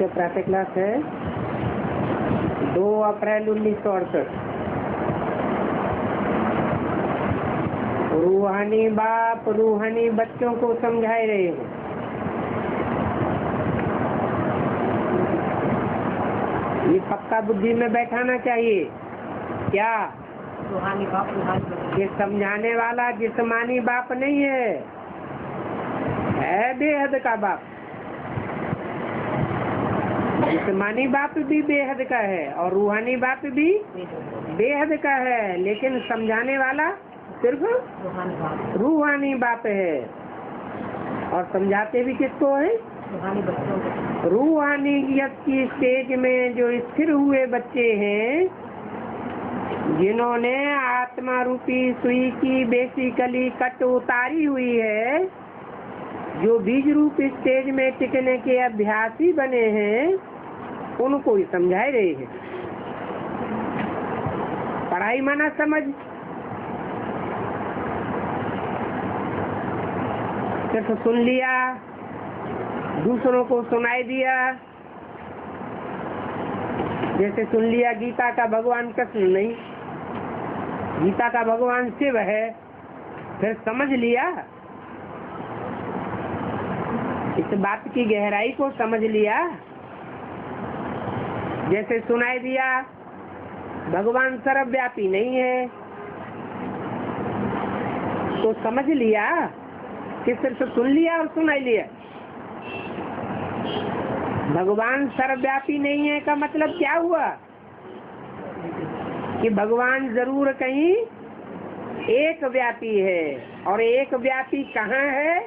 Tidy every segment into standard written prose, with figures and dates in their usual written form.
से प्रातः क्लास है 2 अप्रैल 1968। रूहानी बाप रूहानी बच्चों को समझा रहे हैं। ये पक्का बुद्धि में बैठाना चाहिए। क्या रूहानी बाप रूहानी बच्चे। ये समझाने वाला जिस्मानी बाप नहीं है बेहद का बाप। जिस्मानी बाप भी बेहद का है और रूहानी बाप भी बेहद का है, लेकिन समझाने वाला सिर्फ रूहानी बाप है। और समझाते भी किसको है? रूहानी बच्चों को। रूहानियत की स्टेज में जो स्थिर हुए बच्चे हैं, जिन्होंने आत्मा रूपी सुई की बेसिकली कट उतारी हुई है, जो बीज रूप स्टेज में टिकने के अभ्यासी बने हैं, उनको ही समझा रहे हैं। पढ़ाई माना समझ। सिर्फ सुन लिया, दूसरों को सुनाई दिया। जैसे सुन लिया गीता का भगवान कृष्ण नहीं, गीता का भगवान शिव है, फिर समझ लिया, इस बात की गहराई को समझ लिया। जैसे सुनाई दिया भगवान सर्वव्यापी नहीं है, तो समझ लिया कि सिर्फ सुन लिया और सुनाई लिया। भगवान सर्वव्यापी नहीं है का मतलब क्या हुआ? कि भगवान जरूर कहीं एक व्यापी है, और एक व्यापी कहाँ है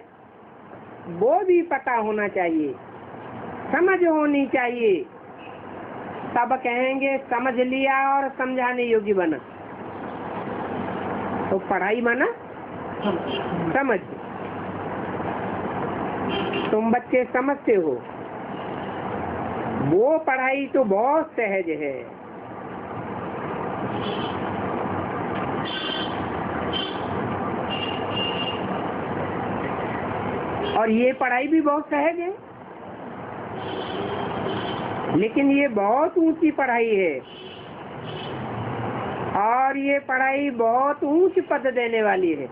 वो भी पता होना चाहिए, समझ होनी चाहिए। तब कहेंगे समझ लिया और समझाने योग्य बना। तो पढ़ाई माना समझ। तुम बच्चे समझते हो, वो पढ़ाई तो बहुत सहज है। और ये पढ़ाई भी बहुत सहज है, लेकिन ये बहुत ऊंची पढ़ाई है, और ये पढ़ाई बहुत ऊंच पद देने वाली है।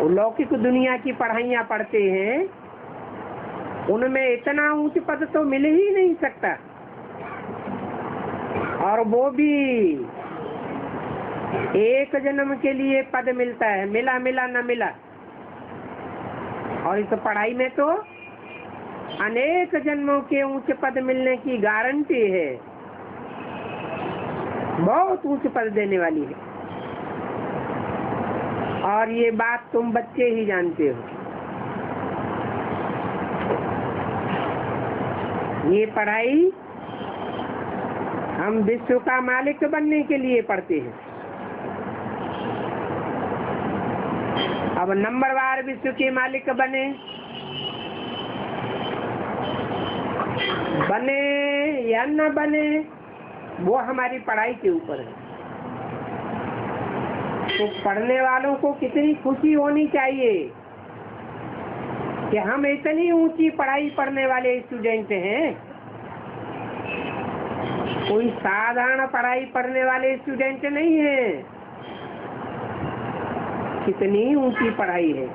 लौकिक दुनिया की पढ़ाइयाँ पढ़ते हैं, उनमें इतना ऊंच पद तो मिल ही नहीं सकता, और वो भी एक जन्म के लिए पद मिलता है, मिला मिला न मिला। और इस पढ़ाई में तो अनेक जन्मों के ऊंच पद मिलने की गारंटी है, बहुत ऊंच पद देने वाली है। और ये बात तुम बच्चे ही जानते हो। ये पढ़ाई हम विश्व का मालिक बनने के लिए पढ़ते हैं। अब नंबरवार विश्व के मालिक बने या न बने, वो हमारी पढ़ाई के ऊपर है। तो पढ़ने वालों को कितनी खुशी होनी चाहिए कि हम इतनी ऊंची पढ़ाई पढ़ने वाले स्टूडेंट हैं। कोई साधारण पढ़ाई पढ़ने वाले स्टूडेंट नहीं है। कितनी ऊंची पढ़ाई है।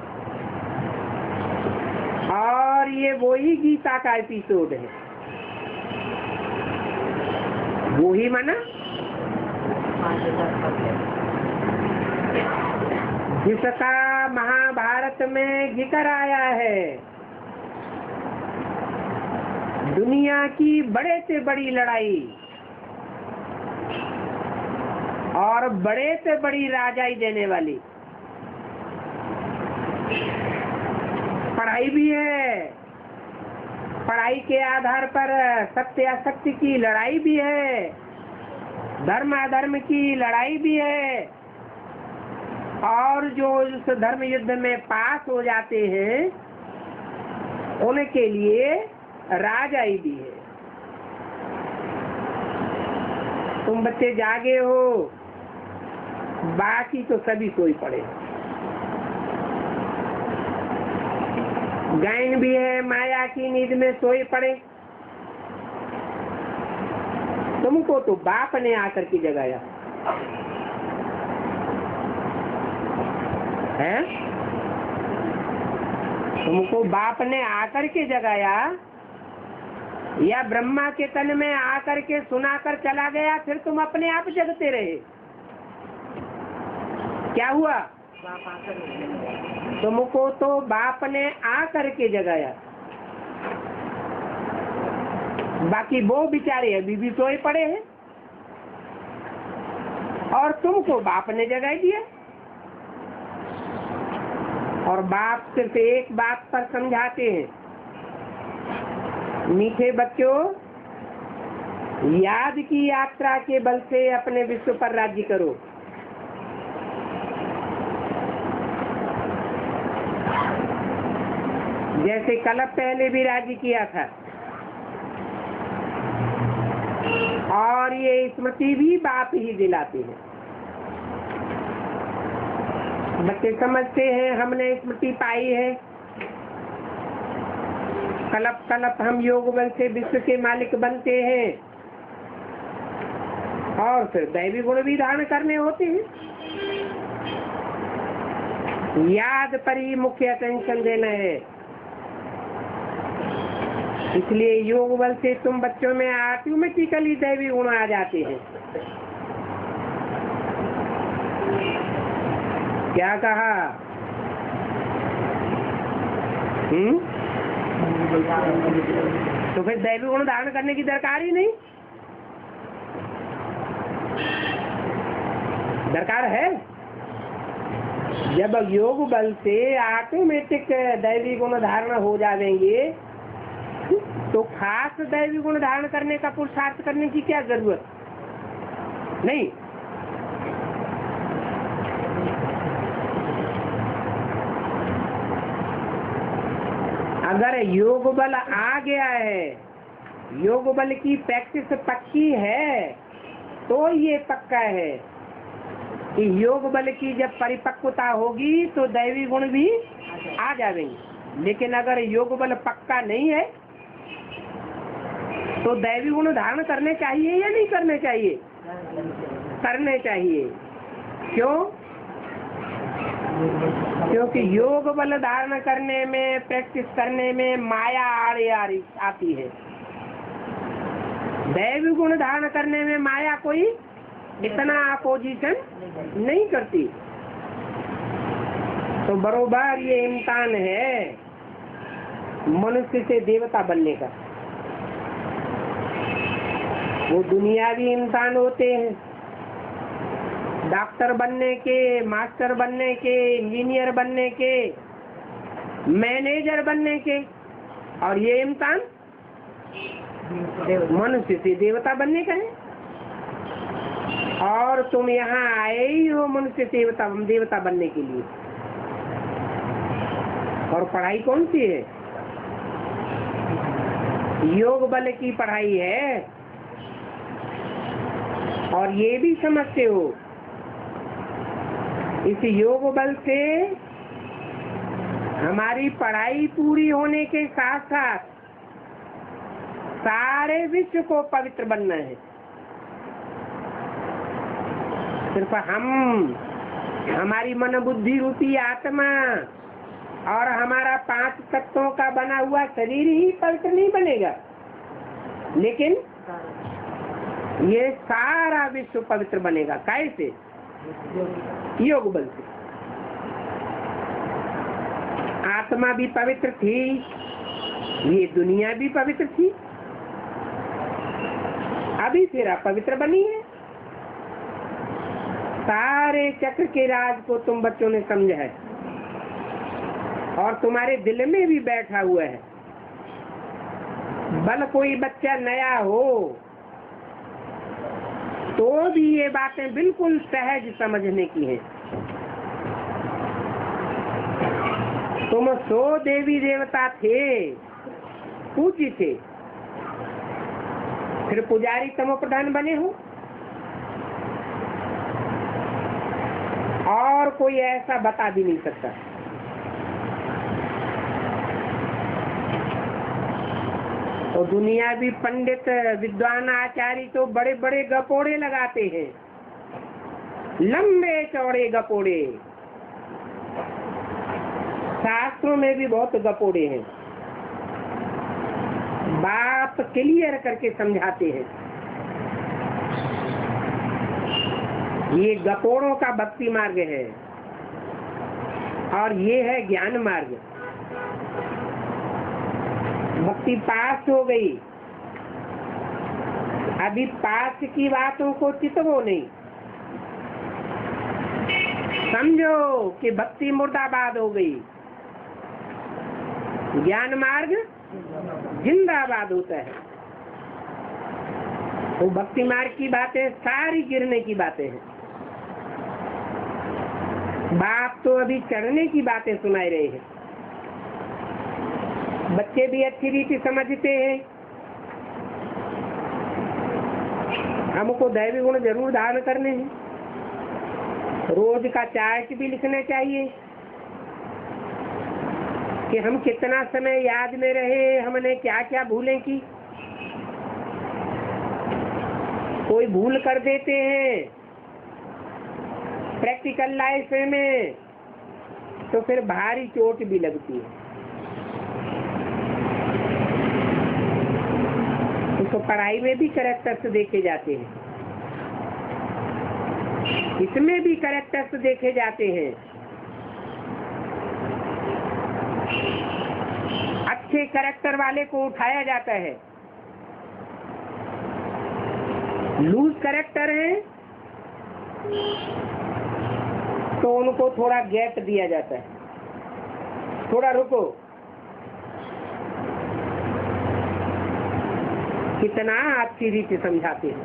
और ये वही गीता का एपिसोड है, वो ही माना जिसका महाभारत में जिक्र आया है। दुनिया की बड़े से बड़ी लड़ाई और बड़े से बड़ी राजाई देने वाली पढ़ाई भी है। पढ़ाई के आधार पर सत्य असत्य की लड़ाई भी है, धर्म अधर्म की लड़ाई भी है, और जो इस धर्म युद्ध में पास हो जाते हैं उनके लिए राजाई भी है। तुम बच्चे जागे हो, बाकी तो सभी सोई पड़े। गैन भी है, माया की नींद में सोए पड़े। तुमको तो बाप ने आकर के जगाया है, तुमको बाप ने आकर के जगाया या ब्रह्मा के तन में आकर के सुनाकर चला गया, फिर तुम अपने आप जगते रहे? क्या हुआ? बाप आकर तुमको तो बाप ने आकर के जगाया, बाकी वो बेचारे अभी भी सोए पड़े हैं और तुमको बाप ने जगा दिया। और बाप सिर्फ एक बात पर समझाते हैं, मीठे बच्चों, याद की यात्रा के बल से अपने विश्व पर राज्य करो। जैसे कल्प पहले भी राज्य किया था, और ये स्मृति भी बाप ही दिलाते हैं। बच्चे समझते हैं हमने स्मृति पाई है, कल्प कल्प हम योग बल से विश्व के मालिक बनते हैं और फिर दैवी गुण भी धारण करने होते हैं। याद पर ही मुख्य अटेंशन देना है। इसलिए योग बल से तुम बच्चों में ऑटोमेटिकली दैवी गुण आ जाते हैं। क्या कहा? तो फिर दैवी गुण धारण करने की दरकार ही नहीं, दरकार है। जब योग बल से ऑटोमेटिक दैवी गुण धारण हो जाएंगे तो खास दैवी गुण धारण करने का पुरुषार्थ करने की क्या जरूरत नहीं। अगर योग बल आ गया है, योग बल की प्रैक्टिस पक्की है, तो ये पक्का है कि योग बल की जब परिपक्वता होगी तो दैवी गुण भी आ जाएंगे। लेकिन अगर योग बल पक्का नहीं है तो दैवी गुण धारण करने चाहिए या नहीं करने चाहिए? करने चाहिए। क्यों? क्योंकि योग बल धारण करने में, प्रैक्टिस करने में माया आड़े आती है। दैवी गुण धारण करने में माया कोई इतना अपोजिशन नहीं करती। तो बरोबर ये इम्तिहान है मनुष्य से देवता बनने का। वो दुनियावी इम्तिहान होते हैं, डॉक्टर बनने के, मास्टर बनने के, इंजीनियर बनने के, मैनेजर बनने के, और ये इम्तिहान मनुष्य से देवता बनने का है। और तुम यहाँ आए ही हो मनुष्य से देवता बनने के लिए। और पढ़ाई कौन सी है? योग बल की पढ़ाई है। और ये भी समझते हो इस योग बल से हमारी पढ़ाई पूरी होने के साथ साथ सारे विश्व को पवित्र बनना है। सिर्फ हम, हमारी मन बुद्धि रूपी आत्मा और हमारा 5 तत्वों का बना हुआ शरीर ही पवित्र नहीं बनेगा, लेकिन ये सारा विश्व पवित्र बनेगा। कैसे? योग बल से। आत्मा भी पवित्र थी, ये दुनिया भी पवित्र थी, अभी फिर अपवित्र बनी है। सारे चक्र के राज को तुम बच्चों ने समझा है और तुम्हारे दिल में भी बैठा हुआ है। बल कोई बच्चा नया हो तो भी ये बातें बिल्कुल सहज समझने की है। तुम 100 देवी देवता थे, पूजी थे, फिर पुजारी तमो प्रधान बने हो। और कोई ऐसा बता भी नहीं सकता। और दुनियावी पंडित विद्वान आचार्य तो बड़े बड़े गपोड़े लगाते हैं, लंबे चौड़े गपोड़े। शास्त्रों में भी बहुत गपोड़े हैं, बात क्लियर करके समझाते हैं। ये गपोड़ों का भक्ति मार्ग है और ये है ज्ञान मार्ग। भक्ति पास हो गई, अभी पास की बातों को चितवो नहीं, समझो कि भक्ति मुर्दाबाद हो गई, ज्ञान मार्ग जिंदाबाद होता है। तो भक्ति मार्ग की बातें सारी गिरने की बातें हैं। बाप तो अभी चढ़ने की बातें सुनाई रहे हैं। बच्चे भी अच्छी रीति समझते हैं, हमको दैवी गुण जरूर धारण करने हैं। रोज का चार्ट भी लिखना चाहिए कि हम कितना समय याद में रहे, हमने क्या क्या भूलें की। कोई भूल कर देते हैं प्रैक्टिकल लाइफ में तो फिर भारी चोट भी लगती है। तो पढ़ाई में भी कैरेक्टर्स देखे जाते हैं, इसमें भी कैरेक्टर्स देखे जाते हैं। अच्छे कैरेक्टर वाले को उठाया जाता है, लूज कैरेक्टर है तो उनको थोड़ा गैप दिया जाता है, थोड़ा रुको। कितना अच्छी रीति समझाते हैं।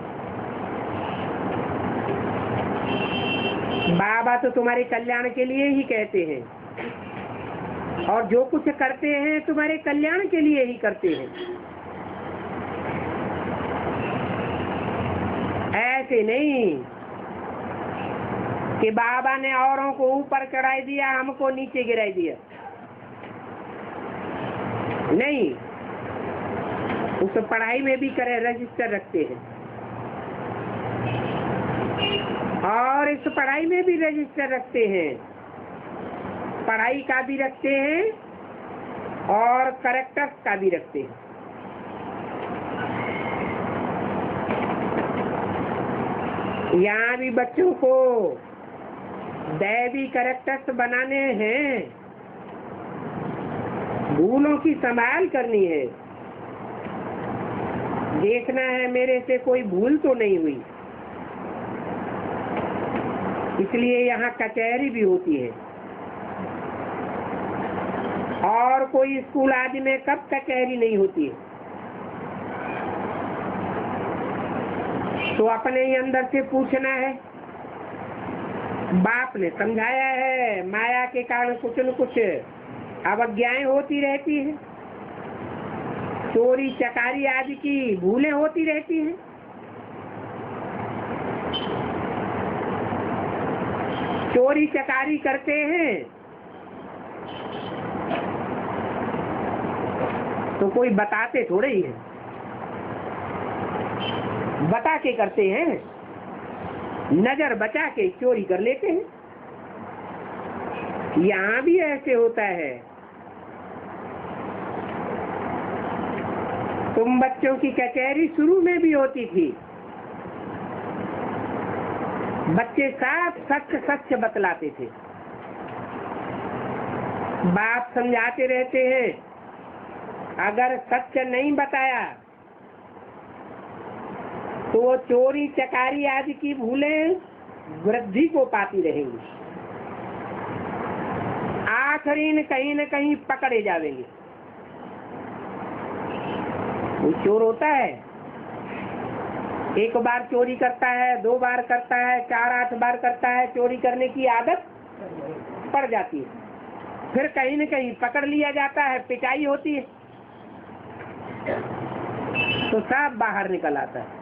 बाबा तो तुम्हारे कल्याण के लिए ही कहते हैं और जो कुछ करते हैं तुम्हारे कल्याण के लिए ही करते हैं। ऐसे नहीं कि बाबा ने औरों को ऊपर चढ़ाई दिया, हमको नीचे गिराई दिया। नहीं, उस पढ़ाई में भी करे रजिस्टर रखते हैं और इस पढ़ाई में भी रजिस्टर रखते हैं। पढ़ाई का भी रखते हैं और कैरेक्टर्स का भी रखते हैं। यहाँ भी बच्चों को दैवी कैरेक्टर्स बनाने हैं, भूलों की संभाल करनी है, देखना है मेरे से कोई भूल तो नहीं हुई। इसलिए यहाँ कचहरी भी होती है। और कोई स्कूल आदि में कब कचहरी नहीं होती है। तो अपने ही अंदर से पूछना है। बाप ने समझाया है, माया के कारण कुछ न कुछ अवज्ञाएं होती रहती है, चोरी चकारी आदि की भूलें होती रहती हैं। चोरी चकारी करते हैं तो कोई बताते थोड़े ही है, बता के करते हैं, नजर बचा के चोरी कर लेते हैं। यहाँ भी ऐसे होता है। तुम बच्चों की कचहरी शुरू में भी होती थी, बच्चे साफ सच सच बतलाते थे, बाप समझाते रहते हैं। अगर सच नहीं बताया तो वो चोरी चकारी आदि की भूलें वृद्धि को पाती रहेंगी, आखिरी न कहीं पकड़े जाएंगे। वो चोर होता है, एक बार चोरी करता है, 2 बार करता है, 4-8 बार करता है, चोरी करने की आदत पड़ जाती है, फिर कहीं न कहीं पकड़ लिया जाता है, पिटाई होती है तो सब बाहर निकल आता है।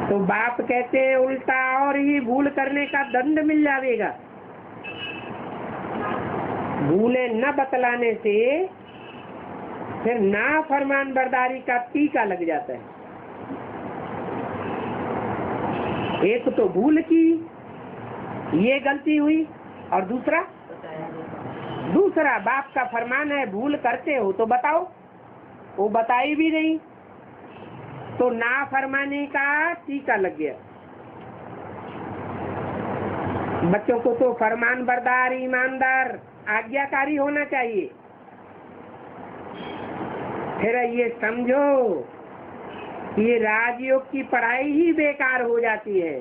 तो बाप कहते हैं उल्टा और ही भूल करने का दंड मिल जाएगा। भूले न बतलाने से फिर ना फरमान बरदारी का टीका लग जाता है। एक तो भूल की, ये गलती हुई, और दूसरा बाप का फरमान है भूल करते हो तो बताओ, वो बताई भी नहीं तो ना फरमाने का टीका लग गया। बच्चों को तो फरमान बरदार, ईमानदार, आज्ञाकारी होना चाहिए। फिर ये समझो ये राजयोग की पढ़ाई ही बेकार हो जाती है,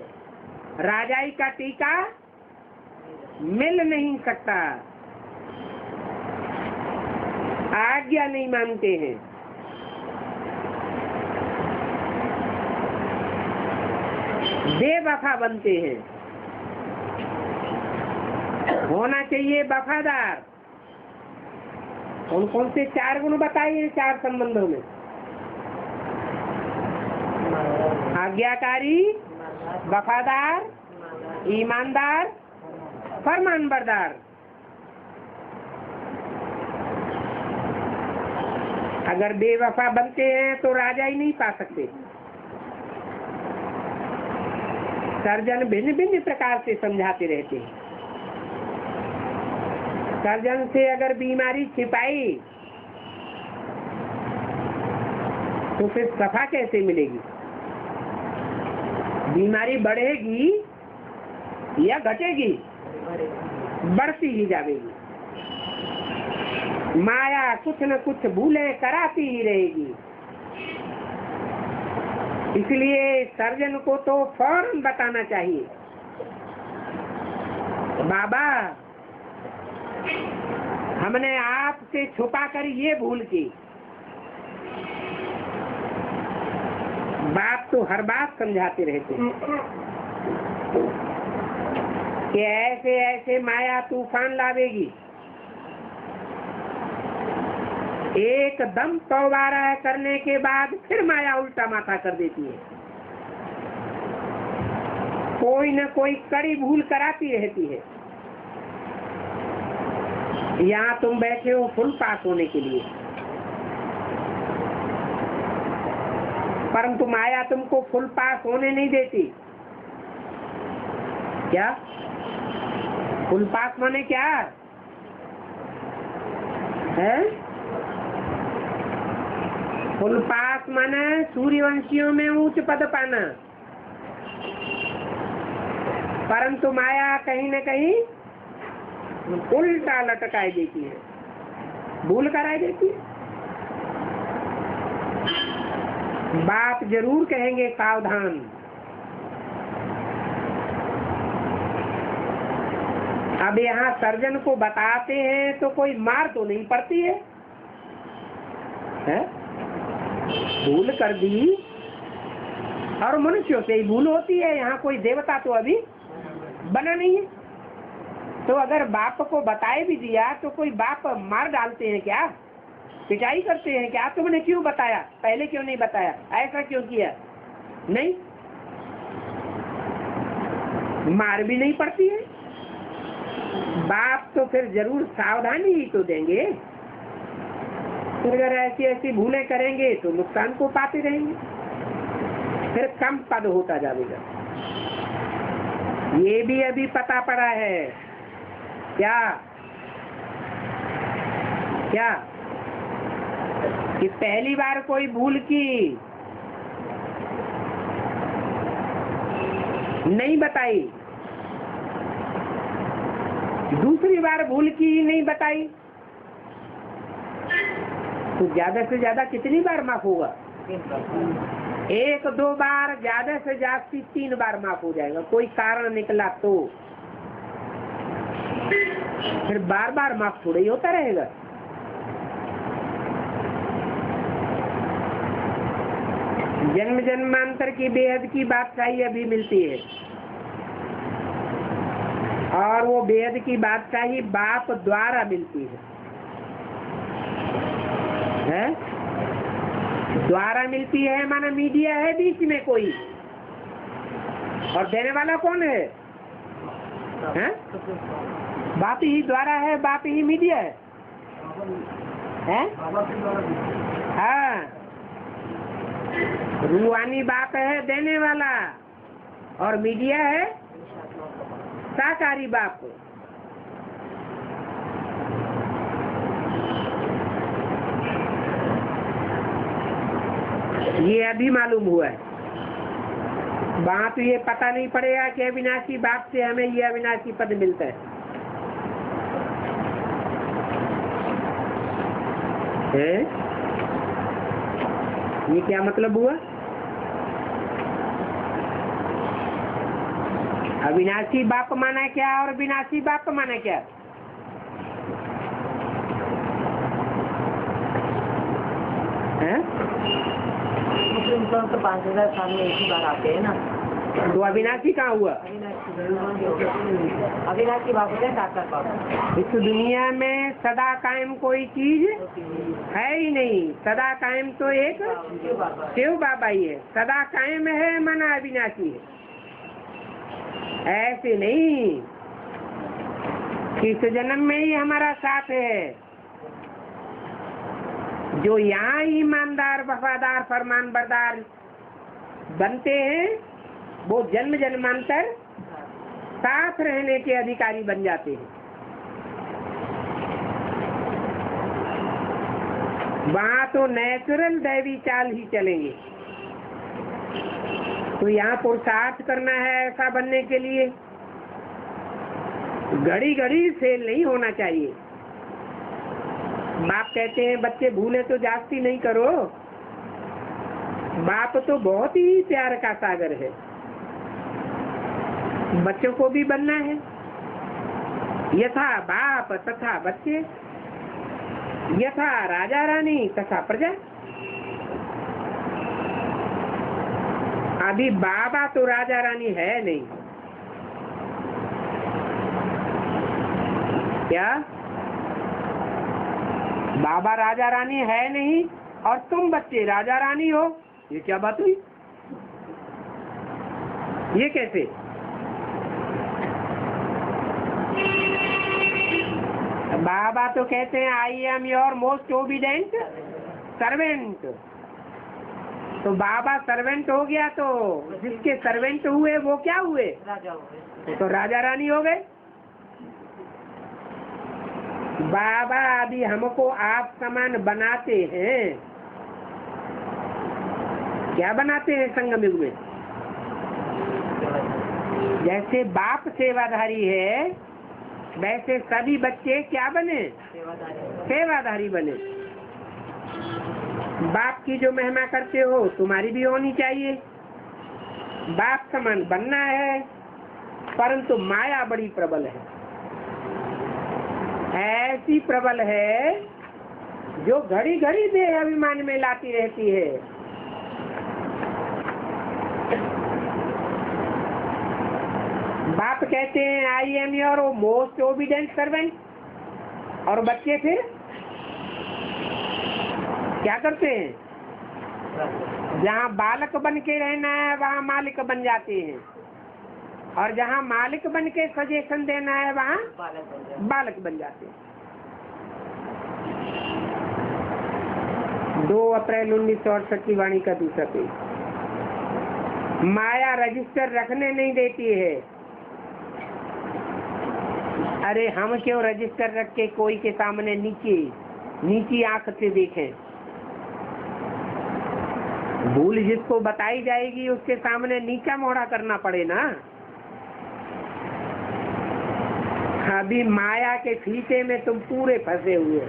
राजाई का टीका मिल नहीं सकता, आज्ञा नहीं मानते हैं। बेवफा बनते हैं। होना चाहिए वफादार। कौन कौन से 4 गुण बताइए 4 संबंधों में? आज्ञाकारी, वफादार, ईमानदार, फरमानबरदार। अगर बेवफा बनते हैं तो राजा ही नहीं पा सकते। सर्जन भिन्न भिन्न प्रकार से समझाते रहते हैं। सर्जन से अगर बीमारी छिपाई तो फिर सफा कैसे मिलेगी? बीमारी बढ़ेगी या घटेगी? बढ़ती ही जाएगी। माया कुछ न कुछ भूले कराती ही रहेगी। इसलिए सर्जन को तो फौरन बताना चाहिए, बाबा हमने आपसे छुपा कर ये भूल की। बाप तो हर बात समझाते रहते हैं कि ऐसे ऐसे माया तूफान लावेगी, एकदम तौबा करने के बाद फिर माया उल्टा माथा कर देती है। कोई न कोई कड़ी भूल कराती रहती है। यहाँ तुम बैठे हो फुल पास होने के लिए, परंतु माया तुमको फुल पास होने नहीं देती। क्या फुल पास माने क्या है? फुल पास माने सूर्यवंशियों में उच्च पद पाना, परंतु माया कहीं न कहीं उल्टा लटकाई देती है, भूल कराई देती है। बाप जरूर कहेंगे सावधान। अब यहाँ सर्जन को बताते हैं तो कोई मार तो नहीं पड़ती है, है? भूल कर दी और मनुष्यों से ही भूल होती है। यहाँ कोई देवता तो अभी बना नहीं है। तो अगर बाप को बताए भी दिया तो कोई बाप मार डालते हैं क्या? पिटाई करते हैं क्या? तुमने क्यों बताया, पहले क्यों नहीं बताया, ऐसा क्यों किया? नहीं, मार भी नहीं पड़ती है। बाप तो फिर जरूर सावधानी ही तो देंगे। अगर ऐसी ऐसी भूलें करेंगे तो नुकसान को पाते रहेंगे, फिर कम पद होता जाएगा। ये भी अभी पता पड़ा है। क्या क्या कि पहली बार कोई भूल की नहीं बताई, दूसरी बार भूल की नहीं बताई, तो ज्यादा से ज्यादा कितनी बार माफ होगा? 1-2 बार, ज्यादा से ज्यादा 3 बार माफ हो जाएगा। कोई कारण निकला तो फिर बार बार माफ थोड़ा ही होता रहेगा। जन्म जन्मांतर की बेहद की बादशाही अभी मिलती है, और वो बेहद की बादशाही बाप द्वारा मिलती है। द्वारा मिलती है माना मीडिया है बीच में कोई, और देने वाला कौन है? बाप ही द्वारा है, बाप ही मीडिया है, हैं? हाँ, रूहानी बाप है देने वाला, और मीडिया है साकारी बाप। ये अभी मालूम हुआ है। वहां तो ये पता नहीं पड़ेगा कि अविनाशी बाप से हमें ये अविनाशी पद मिलता है, ये क्या मतलब हुआ? अविनाशी बाप माना क्या और विनाशी बाप माना क्या? मुस्लिम तो 5000 साल में एक ही बार आते हैं ना। तो अविनाशी कहाँ हुआ? अविनाशी बाप है साकार बाप। इस दुनिया में सदा कायम कोई चीज है ही नहीं। सदा कायम तो एक शिव बाबा ही है। सदा कायम है माना अविनाशी है। ऐसे नहीं इस जन्म में ही हमारा साथ है। जो यहाँ ईमानदार वफादार फरमान बरदार बनते हैं वो जन्म जन्मांतर साथ रहने के अधिकारी बन जाते हैं। वहाँ तो नेचुरल दैवी चाल ही चलेंगे। तो यहाँ पुरुषार्थ करना है ऐसा बनने के लिए। घड़ी घड़ी फेल नहीं होना चाहिए। बाप कहते हैं बच्चे भूले तो जास्ती नहीं करो। बाप तो बहुत ही प्यार का सागर है। बच्चों को भी बनना है। यथा बाप तथा बच्चे, यथा राजा रानी तथा प्रजा। अभी बाबा तो राजा रानी है नहीं। क्या बाबा राजा रानी है नहीं और तुम बच्चे राजा रानी हो? ये क्या बात हुई? ये कैसे? बाबा तो कहते हैं I am your most obedient servant. तो बाबा सर्वेंट हो गया तो जिसके सर्वेंट हुए वो क्या हुए? राजा हुए। तो राजा रानी हो गए। बाबा अभी हमको आप समान बनाते हैं। क्या बनाते हैं संगम युग में? जैसे बाप सेवाधारी है वैसे सभी बच्चे क्या बने? सेवाधारी बने। बाप की जो महिमा करते हो तुम्हारी भी होनी चाहिए। बाप समान बनना है, परंतु माया बड़ी प्रबल है। ऐसी प्रबल है जो घड़ी घड़ी देह अभिमान में लाती रहती है। बाप कहते हैं I am your most obedient servant, और बच्चे फिर क्या करते हैं? जहाँ बालक बन के रहना है वहाँ मालिक बन जाते हैं, और जहाँ मालिक बन के सजेशन देना है वहाँ बालक बन जाते हैं। 2 अप्रैल 1968 की वाणी का दूसरा पेज। माया रजिस्टर रखने नहीं देती है। अरे हम क्यों रजिस्टर रख के कोई के सामने नीची आंख से देखें? भूल जिसको बताई जाएगी उसके सामने नीचा मोड़ा करना पड़े ना। अभी माया के फीते में तुम पूरे फंसे हुए हो।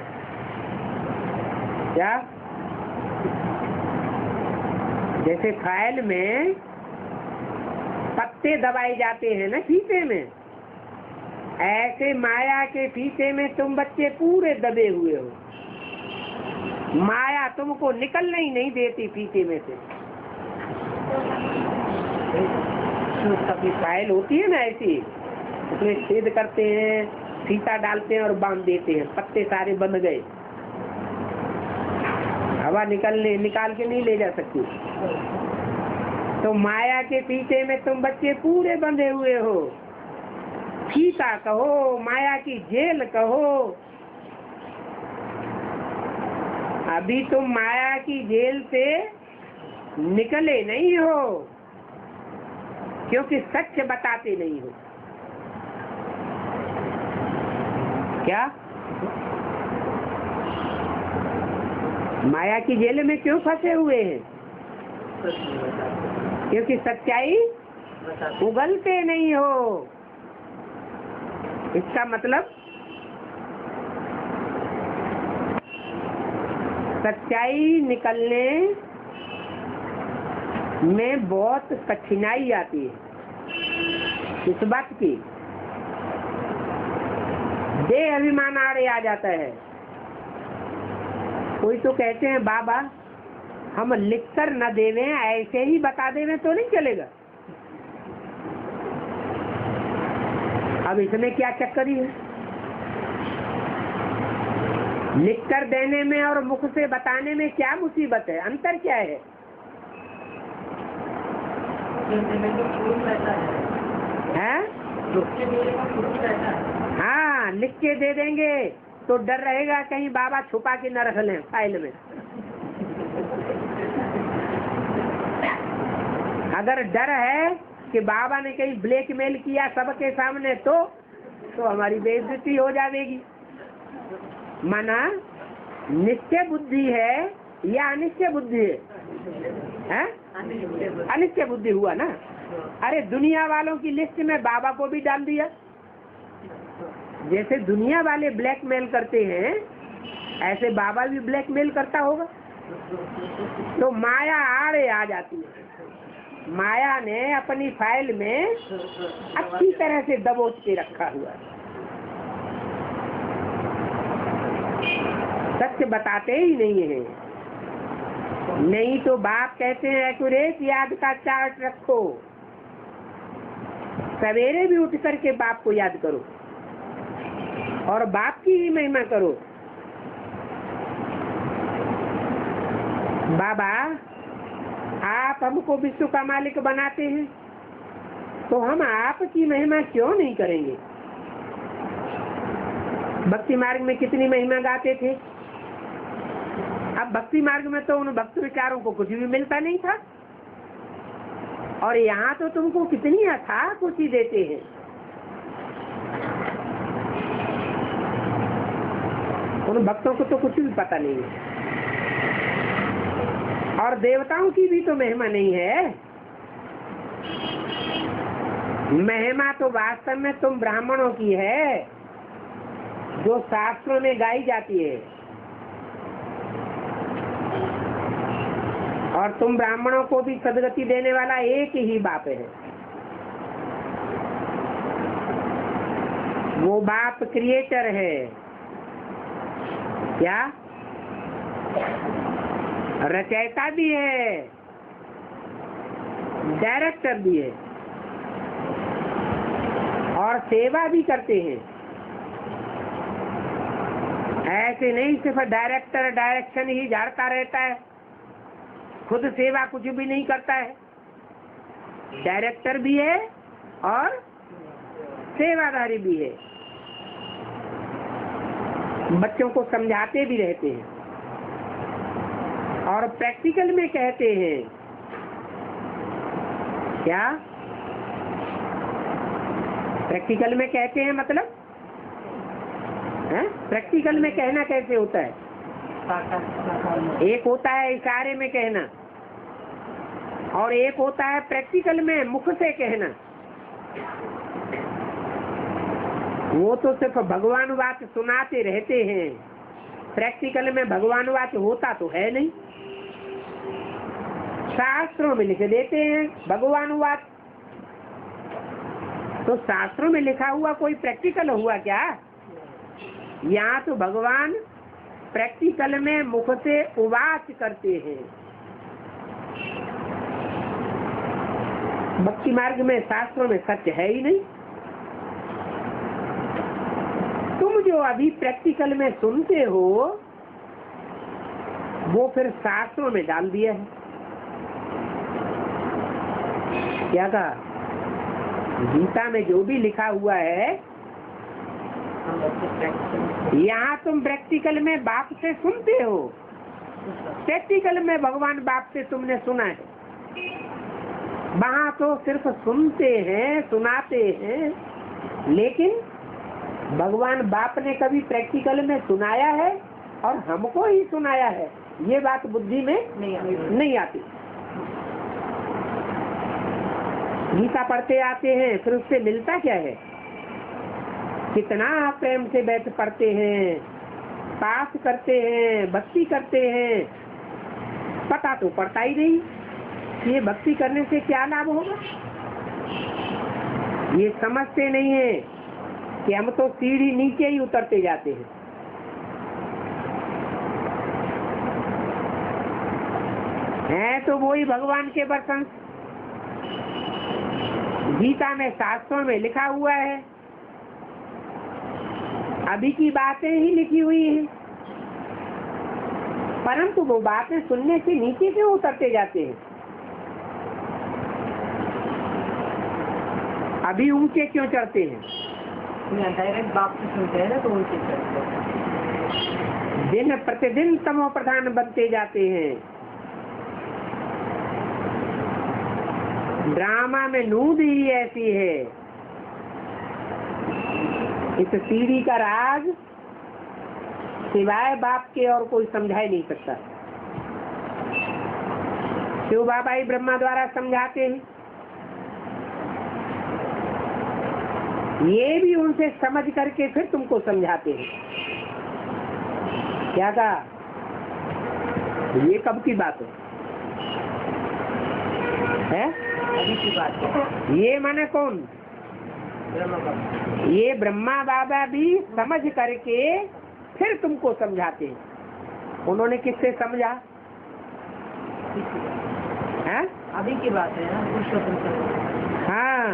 क्या? जैसे फाइल में पत्ते दबाए जाते हैं ना फीते में, ऐसे माया के फीते में तुम बच्चे पूरे दबे हुए हो। माया तुमको निकलने ही नहीं देती फीते में से। सबकी फाइल होती है ना ऐसी, उसमें छेद करते हैं, फीता डालते हैं और बांध देते हैं। पत्ते सारे बंध गए, हवा निकाल के नहीं ले जा सकती। तो माया के पीछे में तुम बच्चे पूरे बंधे हुए हो। फीता कहो, माया की जेल कहो, अभी तुम माया की जेल से निकले नहीं हो, क्योंकि सच बताते नहीं हो। क्या माया की जेल में क्यों फंसे हुए हैं? क्योंकि सच्चाई उगलते नहीं हो। इसका मतलब सच्चाई निकलने में बहुत कठिनाई आती है। इस बात की देह अभिमान आड़े आ जाता है। कोई तो कहते हैं बाबा हम लिख कर न देवे, ऐसे ही बता देवे तो नहीं चलेगा। अब इसमें क्या चक्करी है? लिख कर देने में और मुख से बताने में क्या मुसीबत है? अंतर क्या है? हैं? हाँ, लिख के दे देंगे तो डर रहेगा कहीं बाबा छुपा के न रख लें फाइल में। अगर डर है कि बाबा ने कहीं ब्लैकमेल किया सबके सामने तो हमारी बेइज्जती हो जाएगी। माना निश्चय बुद्धि है या अनिश्चय बुद्धि है? अनिश्चय बुद्धि हुआ ना। अरे दुनिया वालों की लिस्ट में बाबा को भी डाल दिया। जैसे दुनिया वाले ब्लैकमेल करते हैं ऐसे बाबा भी ब्लैकमेल करता होगा। तो माया आड़े आ जाती है। माया ने अपनी फाइल में अच्छी तरह से दबोच के रखा हुआ है। सच बताते ही नहीं है। नहीं तो बाप कहते हैं एक्यूरेट याद का चार्ट रखो, सवेरे भी उठ करके बाप को याद करो और बाप की ही महिमा करो। बाबा आप हमको विश्व का मालिक बनाते हैं तो हम आपकी महिमा क्यों नहीं करेंगे? भक्ति मार्ग में कितनी महिमा गाते थे। अब भक्ति मार्ग में तो उन भक्त विचारों को कुछ भी मिलता नहीं था और यहाँ तो तुमको कितनी अथाह खुशी देते हैं। उन भक्तों को तो कुछ भी पता नहीं है। और देवताओं की भी तो महिमा नहीं है। महिमा तो वास्तव में तुम ब्राह्मणों की है जो शास्त्रों में गाई जाती है। और तुम ब्राह्मणों को भी सदगति देने वाला एक ही बाप है। वो बाप क्रिएटर है। क्या? रचयिता भी है, डायरेक्टर भी है और सेवा भी करते हैं। ऐसे नहीं सिर्फ डायरेक्टर डायरेक्शन ही झाड़ता रहता है, खुद सेवा कुछ भी नहीं करता है। डायरेक्टर भी है और सेवादारी भी है। बच्चों को समझाते भी रहते हैं और प्रैक्टिकल में कहते हैं। क्या प्रैक्टिकल में कहते हैं? मतलब प्रैक्टिकल में कहना कैसे होता है? एक होता है इशारे में कहना और एक होता है प्रैक्टिकल में मुख से कहना। वो तो सिर्फ भगवान वाच सुनाते रहते हैं, प्रैक्टिकल में भगवान वाच होता तो है नहीं। शास्त्रों में लिख देते हैं भगवान वाच, तो शास्त्रों में लिखा हुआ कोई प्रैक्टिकल हुआ क्या? यहाँ तो भगवान प्रैक्टिकल में मुख से उवाच करते हैं। भक्ति मार्ग में शास्त्रों में सत्य है ही नहीं। तुम जो अभी प्रैक्टिकल में सुनते हो वो फिर शास्त्रों में डाल दिया है। क्या कहा? गीता में जो भी लिखा हुआ है, हम बच्चे प्रैक्टिकल यहाँ तुम प्रैक्टिकल में बाप से सुनते हो, प्रैक्टिकल में भगवान बाप से तुमने सुना है। वहाँ तो सिर्फ सुनते हैं, सुनाते हैं, लेकिन भगवान बाप ने कभी प्रैक्टिकल में सुनाया है और हमको ही सुनाया है, ये बात बुद्धि में नहीं आती। गीता पढ़ते आते हैं, फिर उससे मिलता क्या है? कितना प्रेम से बैठ पढ़ते हैं, पाठ करते हैं, भक्ति करते हैं, पता तो पड़ता ही नहीं ये भक्ति करने से क्या लाभ होगा। ये समझते नहीं है कि हम तो सीढ़ी नीचे ही उतरते जाते हैं। है तो वही भगवान के बर्तन। गीता में शास्त्रों में लिखा हुआ है, अभी की बातें ही लिखी हुई हैं, परंतु वो बातें सुनने से नीचे क्यों उतरते जाते हैं? अभी ऊंचे क्यों चढ़ते हैं? डायरेक्ट बाप से सुनते हैं ना, तो उनसे चढ़ते हैं। दिन प्रतिदिन तमो प्रधान बनते जाते हैं। ड्रामा में नूद ही ऐसी है। इस सीढ़ी का राज सिवाय बाप के और कोई समझा ही नहीं सकता। शिव बाबा ही ब्रह्मा द्वारा समझाते हैं। ये भी उनसे समझ करके फिर तुमको समझाते हैं। क्या कहा? ये कब की बात है? अभी की बात है। ये माने कौन? ब्रह्मा बाबा। ये ब्रह्मा बाबा भी समझ करके फिर तुमको समझाते हैं। उन्होंने किससे समझा? है? अभी की बात है ना, पुरुषोत्तम से। हाँ,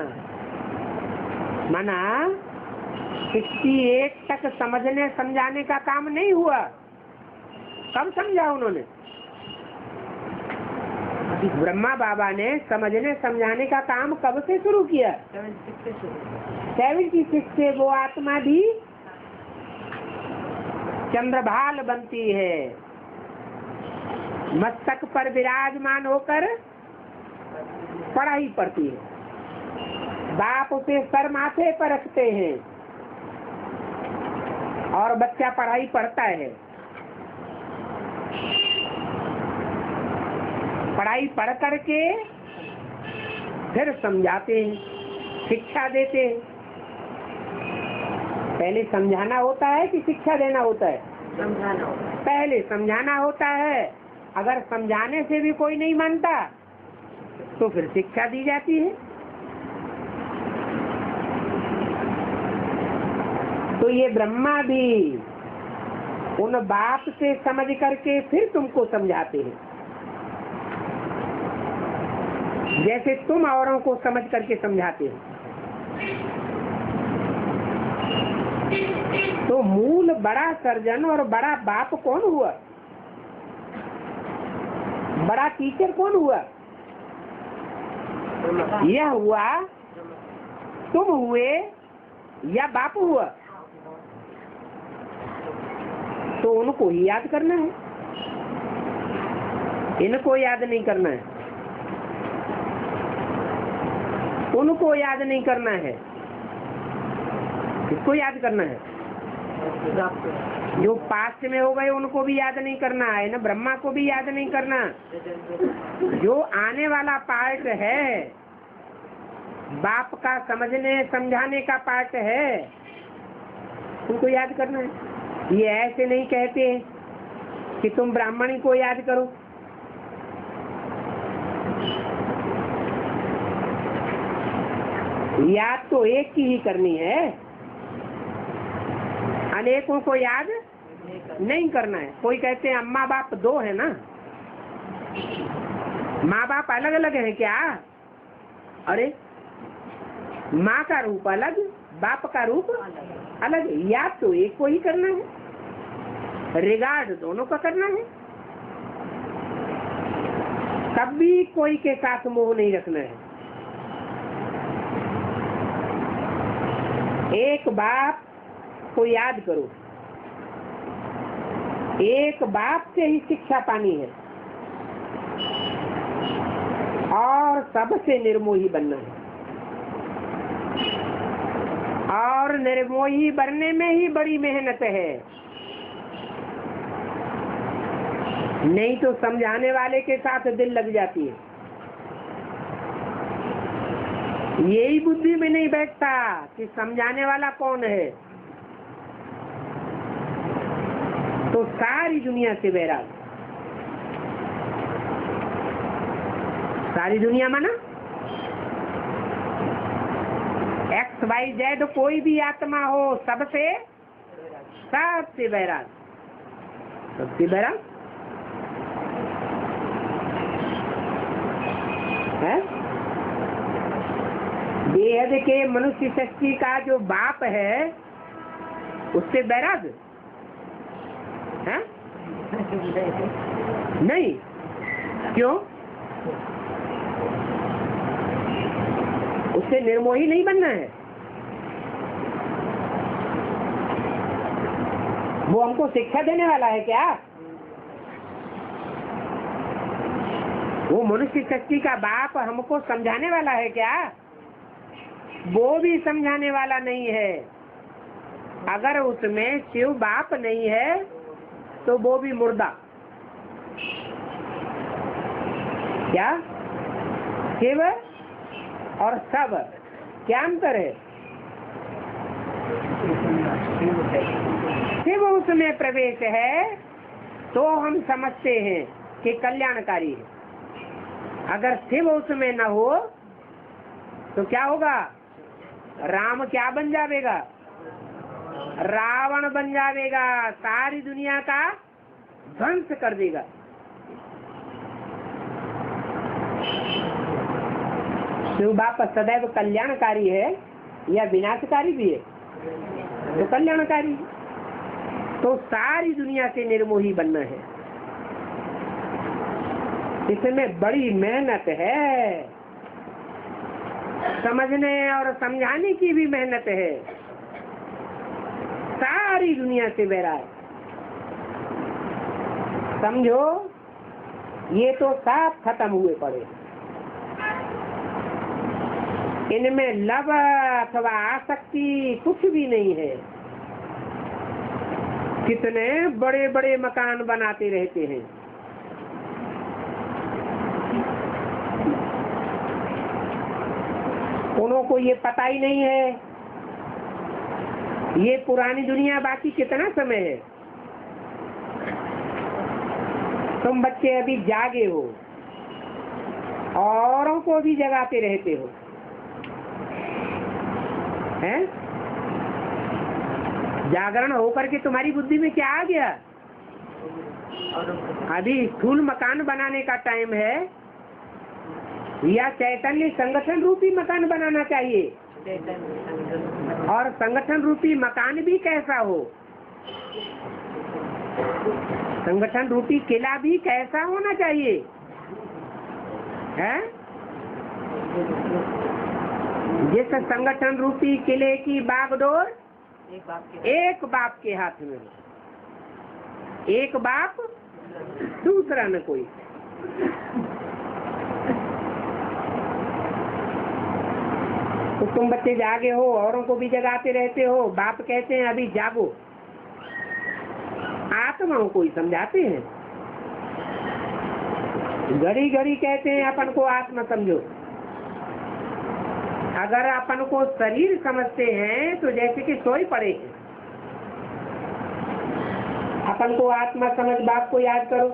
माना 68 तक समझने समझाने का काम नहीं हुआ। कब समझा उन्होंने? ब्रह्मा बाबा ने समझने समझाने का काम कब से शुरू किया? 76 से वो आत्मा भी चंद्रभाल बनती है, मस्तक पर विराजमान होकर पढ़ाई पढ़ती है। बाप उसे सर माथे पर रखते हैं और बच्चा पढ़ाई पढ़ता है। पढ़ाई पढ़ करके फिर समझाते हैं, शिक्षा देते हैं। पहले समझाना होता है कि शिक्षा देना होता है? समझाना होता है। पहले समझाना होता है। अगर समझाने से भी कोई नहीं मानता तो फिर शिक्षा दी जाती है। तो ये ब्रह्मा भी उन बाप से समझ करके फिर तुमको समझाते हैं, जैसे तुम औरों को समझ करके समझाते हो। तो मूल बड़ा सर्जन और बड़ा बाप कौन हुआ? बड़ा टीचर कौन हुआ? यह हुआ, तुम हुए या बाप हुआ? तो उनको ही याद करना है, इनको याद नहीं करना है। उनको याद नहीं करना है। किसको याद करना है? जो पास्ट में हो गए उनको भी याद नहीं करना है ना, ब्रह्मा को भी याद नहीं करना। जो आने वाला पार्ट है, बाप का समझने समझाने का पार्ट है, उनको याद करना है। ये ऐसे नहीं कहते कि तुम ब्राह्मणी को याद करो। याद तो एक की ही करनी है, अनेकों को याद नहीं करना है। कोई कहते हैं अम्मा बाप दो है ना, माँ बाप अलग अलग है क्या? अरे माँ का रूप अलग, बाप का रूप अलग। याद तो एक को ही करना है, रिगार्ड दोनों का करना है। कभी कोई के साथ मोह नहीं रखना है। एक बाप को याद करो, एक बाप से ही शिक्षा पानी है और सबसे निर्मोही बनना है। और निर्मोही बनने में ही बड़ी मेहनत है, नहीं तो समझाने वाले के साथ दिल लग जाती है। यही बुद्धि में नहीं बैठता कि समझाने वाला कौन है, तो सारी दुनिया से बैराग। सारी दुनिया माना XYZ कोई भी आत्मा हो, सबसे बैराग, सबसे बैराग है। बेहद के मनुष्य शक्ति का जो बाप है उससे बैराग है? नहीं, क्यों? उससे निर्मोही नहीं बनना है। वो हमको शिक्षा देने वाला है क्या? वो मनुष्य शक्ति का बाप हमको समझाने वाला है क्या? वो भी समझाने वाला नहीं है। अगर उसमें शिव बाप नहीं है तो वो भी मुर्दा। क्या शिव और सब क्या अंतर है? शिव उसमें प्रवेश है तो हम समझते हैं कि कल्याणकारी है। अगर शिव उसमें न हो तो क्या होगा? राम क्या बन जाएगा? रावण बन जाएगा, सारी दुनिया का ध्वंस कर देगा। शिव बाप सदैव कल्याणकारी है या विनाशकारी भी है? तो कल्याणकारी। तो सारी दुनिया से निर्मोही बनना है, इसमें बड़ी मेहनत है। समझने और समझाने की भी मेहनत है। सारी दुनिया से बैराग। समझो, ये तो साफ खत्म हुए पड़े। इनमें लव अथवा आसक्ति कुछ भी नहीं है। कितने बड़े बड़े मकान बनाते रहते हैं, उनको ये पता ही नहीं है ये पुरानी दुनिया बाकी कितना समय है। तुम बच्चे अभी जागे हो, औरों को भी जगाते रहते हो, हैं? जागरण होकर के तुम्हारी बुद्धि में क्या आ गया? अभी स्थूल मकान बनाने का टाइम है या चैतन्य संगठन रूपी मकान बनाना चाहिए? और संगठन रूपी मकान भी कैसा हो? संगठन रूपी किला भी कैसा होना चाहिए? है? जिस संगठन रूपी किले की बागडोर एक बाप के हाथ में हो। एक बाप, दूसरा न कोई। तो तुम बच्चे जागे हो, औरों को भी जगाते रहते हो। बाप कहते हैं अभी जागो। आत्माओं को ही समझाते हैं। घड़ी घड़ी कहते हैं अपन को आत्मा समझो। अगर अपन को शरीर समझते हैं तो जैसे कि सोई पड़े हैं। अपन को आत्मा समझ बाप को याद करो।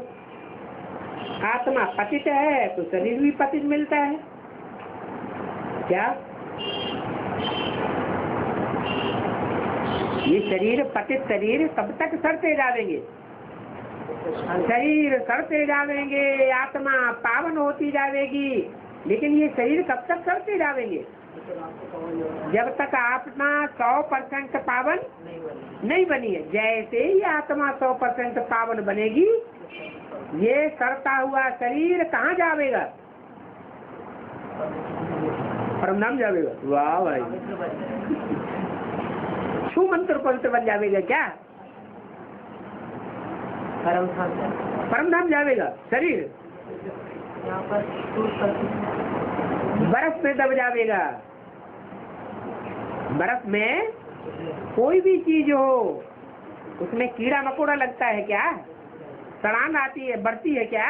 आत्मा पतित है तो शरीर भी पतित मिलता है। क्या ये शरीर पतित शरीर कब तक सड़ते जाएंगे? शरीर सड़ते जाएंगे, आत्मा पावन होती जाएगी, लेकिन ये शरीर कब तक सड़ते जाएंगे? जब तक आत्मा 100% पावन नहीं बनी है। जैसे ही आत्मा 100% पावन बनेगी, ये सड़ता हुआ शरीर कहाँ जाएगा? परमधाम जाएगा। वाह भाई, छू मंत्र पवित्र बन जाएगा क्या? परम धाम परम धाम जाएगा शरीर, यहाँ पर बर्फ में दब जाएगा। बर्फ में कोई भी चीज हो उसमें कीड़ा मकोड़ा लगता है क्या? सड़ान आती है, बढ़ती है क्या?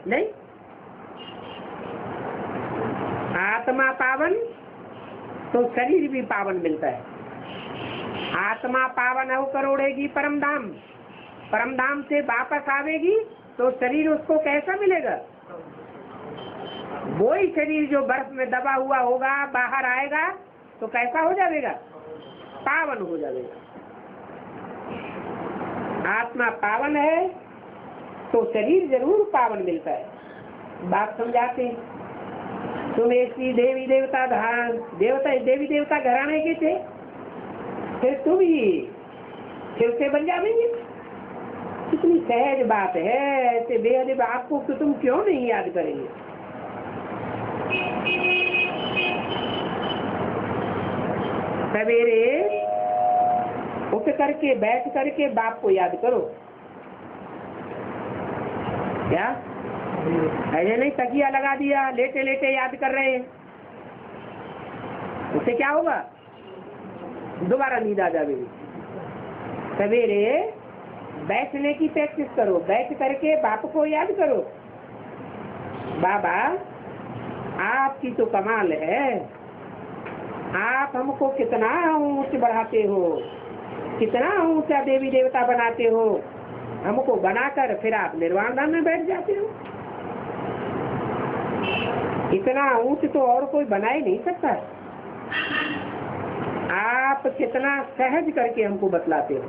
नहीं। आत्मा पावन तो शरीर भी पावन मिलता है। आत्मा पावन होकर उड़ेगी परम धाम, परम धाम से वापस आवेगी तो शरीर उसको कैसा मिलेगा? वही शरीर जो बर्फ में दबा हुआ होगा बाहर आएगा तो कैसा हो जाएगा? पावन हो जाएगा। आत्मा पावन है तो शरीर जरूर पावन मिलता है। बात समझाते हैं। तुम ऐसी देवी देवता देवी देवता घराने के थे, फिर तुम ही फिर से बन जाएंगे। कितनी सहज बात है। ऐसे बेहद आपको तो तुम क्यों नहीं याद करेंगे? सवेरे उठ करके बैठ करके बाप को याद करो। क्या ऐसे नहीं तकिया लगा दिया लेटे लेटे याद कर रहे हैं, उससे क्या होगा? दोबारा नींद आ जाएगी। सवेरे बैठने की प्रैक्टिस करो, बैठ करके बाप को याद करो। बाबा आपकी तो कमाल है, आप हमको कितना ऊंच बढ़ाते हो, कितना ऊंचा देवी देवता बनाते हो। हमको बनाकर फिर आप निर्वाण धाम में बैठ जाते हो। इतना ऊंच तो और कोई बना ही नहीं सकता। आप कितना सहज करके हमको बतलाते हो।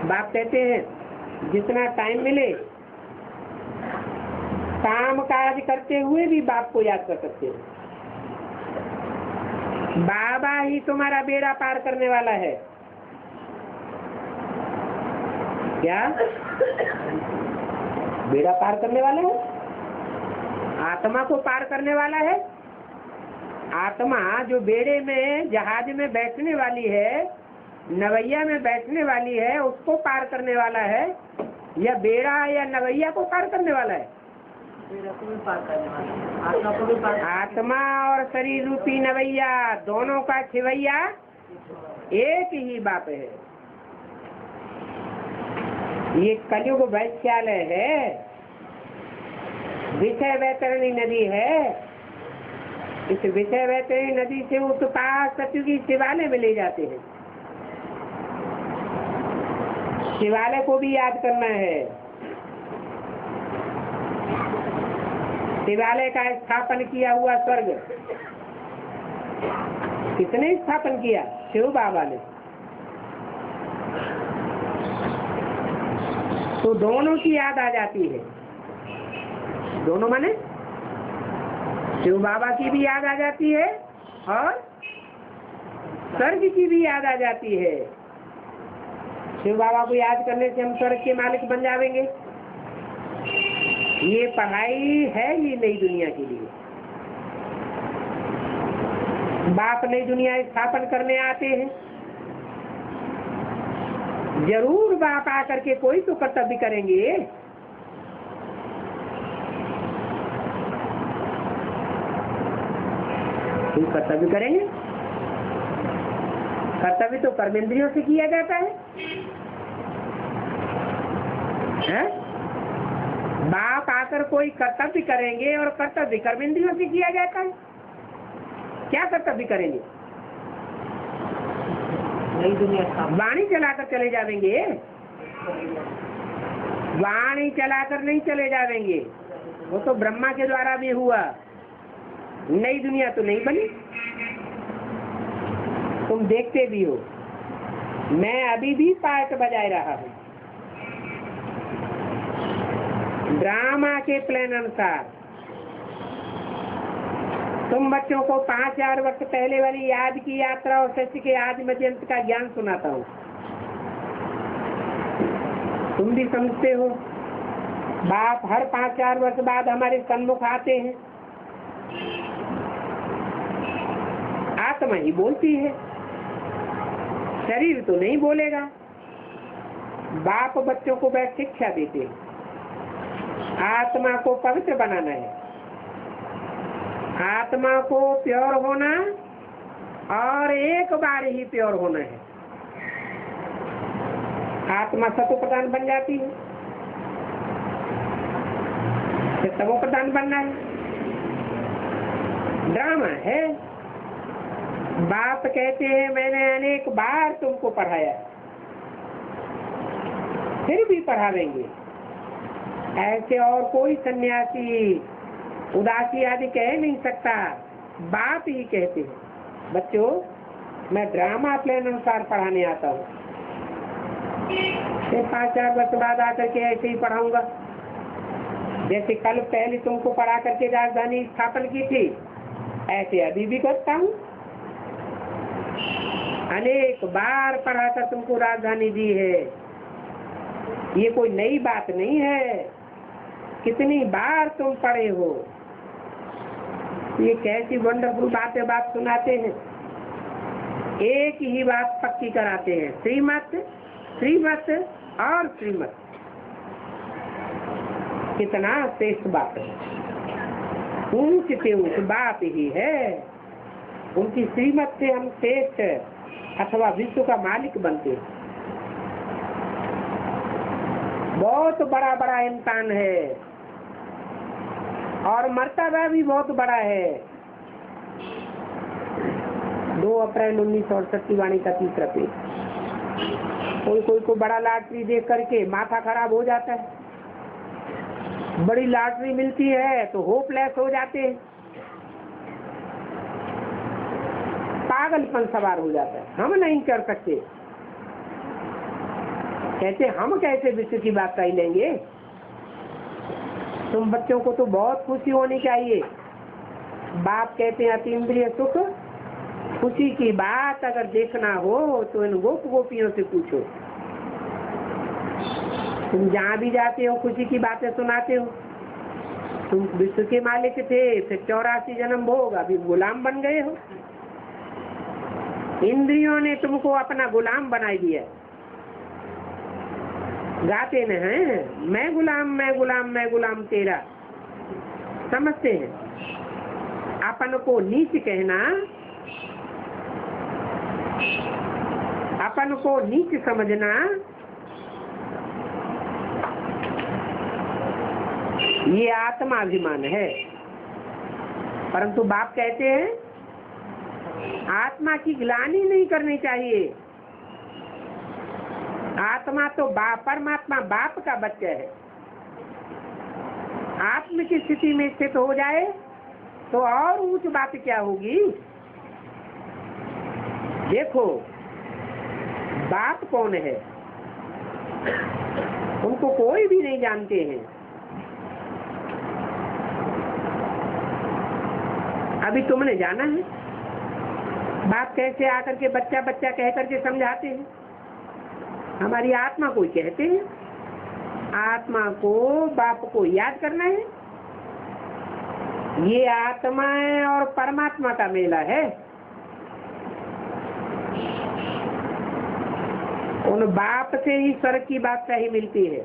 बाप कहते हैं जितना टाइम मिले काम काज करते हुए भी बाप को याद कर सकते हो। बाबा ही तुम्हारा बेड़ा पार करने वाला है। क्या बेड़ा पार करने वाला है? आत्मा को पार करने वाला है। आत्मा जो बेड़े में जहाज में बैठने वाली है, नवैया में बैठने वाली है, उसको पार करने वाला है या बेड़ा या नवैया को पार करने वाला है? आत्मा और शरीर रूपी नवैया दोनों का छिवैया एक ही बाप है। ये कलयुग वैश्यालय है, विषय वैतरणी नदी है। इस विषय वैतरणी नदी से उस पार सतयुगी शिवालय में ले जाते हैं। शिवालय को भी याद करना है। शिवालय का स्थापन किया हुआ स्वर्ग किसने स्थापन किया? शिव बाबा ने। तो दोनों की याद आ जाती है। दोनों माने शिव बाबा की भी याद आ जाती है और स्वर्ग की भी याद आ जाती है। शिव बाबा को याद करने से हम स्वर्ग के मालिक बन जाएंगे। ये पढ़ाई है ये नई दुनिया के लिए। बाप नई दुनिया स्थापन करने आते हैं, जरूर बाप आकर के कोई तो कर्तव्य करेंगे। कोई कर्तव्य करेंगे। कर्तव्य तो कर्मेंद्रियों से किया जाता है? बाप आकर कोई कर्तव्य करेंगे और कर्तव्य कर्मेंद्रियों से किया जाता है। क्या कर्तव्य करेंगे? नई दुनिया वाणी चलाकर चले जाएंगे। वाणी चलाकर नहीं चले जाएंगे, वो तो ब्रह्मा के द्वारा भी हुआ। नई दुनिया तो नहीं बनी। तुम देखते भी हो, मैं अभी भी पार्ट बजाए रहा हूँ ड्रामा के प्लान अनुसार। तुम बच्चों को 5000 वर्ष पहले वाली याद की यात्रा और सत्य के आदि मध्यंत का ज्ञान सुनाता हूँ। तुम भी समझते हो। बाप हर 5000 वर्ष बाद हमारे सन्मुख आते हैं। आत्मा ही बोलती है, शरीर तो नहीं बोलेगा। बाप बच्चों को वह शिक्षा देते हैं, आत्मा को पवित्र बनाना है, आत्मा को प्योर होना और एक बार ही प्योर होना है। आत्मा सतो प्रधान बन जाती है, फिर तमो प्रधान बनना है। ड्रामा है। बाप कहते हैं मैंने अनेक बार तुमको पढ़ाया, फिर भी पढ़ावेंगे। ऐसे और कोई सन्यासी उदासी आदि कह नहीं सकता, बाप ही कहते हैं बच्चों मैं ड्रामा प्लान अनुसार पढ़ाने आता हूँ, फिर 5-4 वर्ष बाद आकर के ऐसे ही पढ़ाऊंगा। जैसे कल पहले तुमको पढ़ा करके राजधानी स्थापन की थी, ऐसे अभी भी करता हूँ। अनेक बार पढ़ाकर तुमको राजधानी दी है, ये कोई नई बात नहीं है। कितनी बार तुम पढ़े हो, ये कैसी वंडरफुल बातें बाप सुनाते हैं। एक ही बात पक्की कराते हैं, श्रीमत श्रीमत और श्रीमत। कितना श्रेष्ठ बात है, ऊंच से ऊंच बाप ही है। उनकी श्रीमत से हम श्रेष्ठ अथवा विश्व का मालिक बनते हैं। बहुत बड़ा बड़ा इंसान है और मर्तबा भी बहुत बड़ा है। 2 अप्रैल 1968 की वाणी का 30 पेज। कोई को बड़ा लॉटरी देख करके माथा खराब हो जाता है, बड़ी लॉटरी मिलती है तो होपलेस हो जाते हैं, पागलपन सवार हो जाता है, हम नहीं कर सकते। कहते हम कैसे विश्व की बात कर लेंगे। तुम बच्चों को तो बहुत खुशी होनी चाहिए। बाप कहते हैं अतीन्द्रिय सुख, खुशी की बात अगर देखना हो तो इन गोप गोपियों से पूछो। तुम जहाँ भी जाते हो खुशी की बातें सुनाते हो। तुम विश्व के मालिक थे, फिर 84 जन्म भोग, अभी गुलाम बन गए हो। इंद्रियों ने तुमको अपना गुलाम बना दिया। गाते न हैं मैं गुलाम मैं गुलाम मैं गुलाम तेरा। समझते हैं अपन को नीच कहना, अपन को नीच समझना, ये आत्माभिमान है। परंतु बाप कहते हैं आत्मा की ग्लानि नहीं करनी चाहिए। आत्मा तो परमात्मा बाप का बच्चा है। आत्म की स्थिति में स्थित हो जाए तो और ऊंच बात क्या होगी। देखो बाप कौन है, उनको कोई भी नहीं जानते हैं। अभी तुमने जाना है बाप कैसे आकर के बच्चा बच्चा कह करके समझाते हैं। हमारी आत्मा को कहते हैं, आत्मा को बाप को याद करना है। ये आत्मा और परमात्मा का मेला है। उन बाप से ही स्वर्ग की बादशाही मिलती है,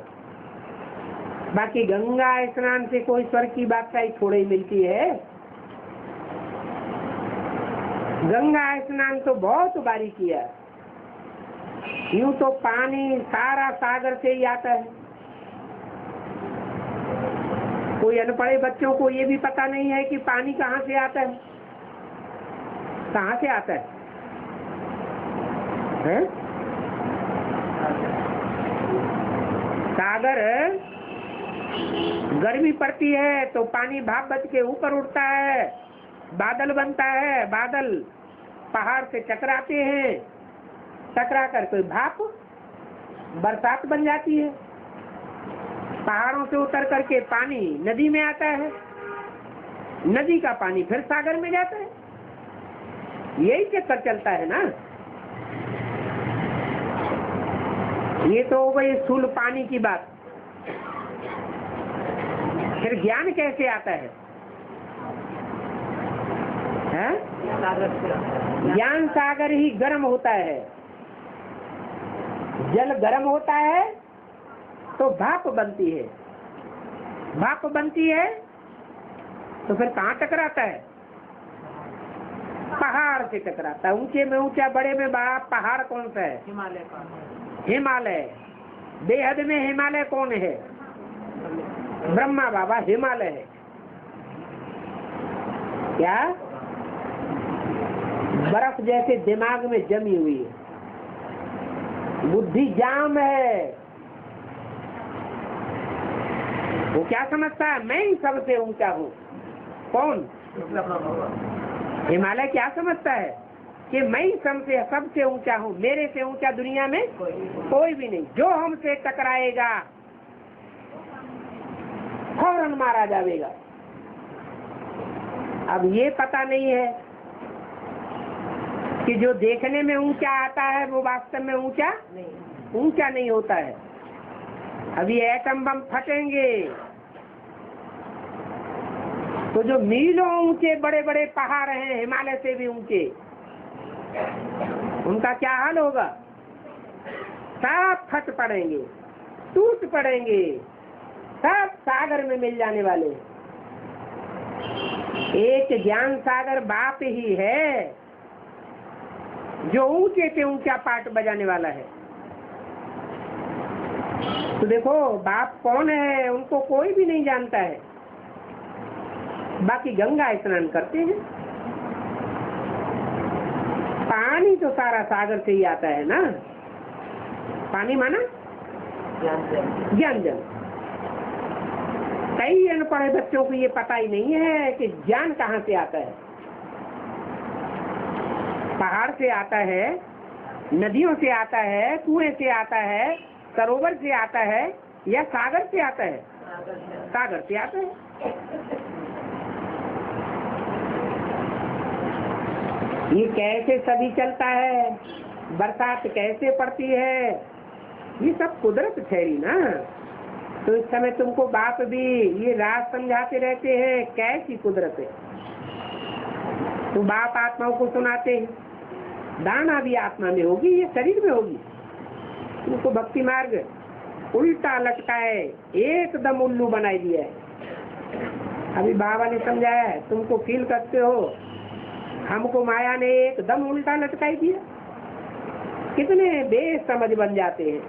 बाकी गंगा स्नान से कोई स्वर्ग की बादशाही थोड़ी ही मिलती है। गंगा स्नान तो बहुत बारी किया, यूं तो पानी सारा सागर से ही आता है। कोई अनपढ़े बच्चों को ये भी पता नहीं है कि पानी कहाँ से आता है। कहाँ से आता है? सागर गर्मी पड़ती है तो पानी भाप बच के ऊपर उठता है, बादल बनता है, बादल पहाड़ से टकराते हैं, टकरा कर कोई भाप बरसात बन जाती है। पहाड़ों से उतर करके पानी नदी में आता है, नदी का पानी फिर सागर में जाता है। यही चक्कर चलता है ना। ये तो हो गई स्थूल पानी की बात। फिर ज्ञान कैसे आता है? ज्ञान सागर ही गर्म होता है, जल गर्म होता है तो भाप बनती है, भाप बनती है तो फिर कहाँ टकराता है? पहाड़ से टकराता है। ऊंचे में ऊंचा, बड़े में बड़ा पहाड़ कौन सा है? हिमालय का। हिमालय। बेहद में हिमालय कौन है? ब्रह्मा बाबा हिमालय है। क्या? बर्फ जैसे दिमाग में जमी हुई है, बुद्धि जाम है। वो क्या समझता है? मैं ही सबसे ऊंचा हूँ। कौन? हिमालय क्या समझता है कि मैं ही सबसे ऊंचा हूँ, मेरे से ऊंचा दुनिया में कोई भी नहीं। जो हमसे टकराएगा फौरन मारा जाएगा। अब ये पता नहीं है कि जो देखने में ऊंचा आता है वो वास्तव में ऊंचा नहीं होता है। अभी एटम बम फटेंगे तो जो मीलों ऊंचे बड़े बड़े पहाड़ हैं, हिमालय से भी ऊंचे, उनका क्या हाल होगा? सब फट पड़ेंगे, टूट पड़ेंगे, सब सागर में मिल जाने वाले। एक ज्ञान सागर बाप ही है जो ऊंचे से ऊंचा पाठ बजाने वाला है। तो देखो बाप कौन है, उनको कोई भी नहीं जानता है। बाकी गंगा स्नान करते हैं, पानी तो सारा सागर से ही आता है ना। पानी माना ज्ञान जल। कई अनपढ़े बच्चों को ये पता ही नहीं है कि ज्ञान कहाँ से आता है। पहाड़ से आता है, नदियों से आता है, कुएं से आता है, सरोवर से आता है या सागर से आता है? सागर से आता है। ये कैसे सभी चलता है, बरसात कैसे पड़ती है, ये सब कुदरत ठहरी ना। तो इस समय तुमको बाप भी ये राज समझाते रहते हैं कैसी कुदरत है। तो बाप आत्माओं को सुनाते हैं, दाना भी आत्मा में होगी, ये शरीर में होगी। तुमको भक्ति मार्ग उल्टा लटकाए, एकदम उल्लू बनाई दिया है। अभी बाबा ने समझाया है, तुमको फील करते हो, हमको माया ने एकदम उल्टा लटकाई दिया। कितने बेसमझ बन जाते हैं।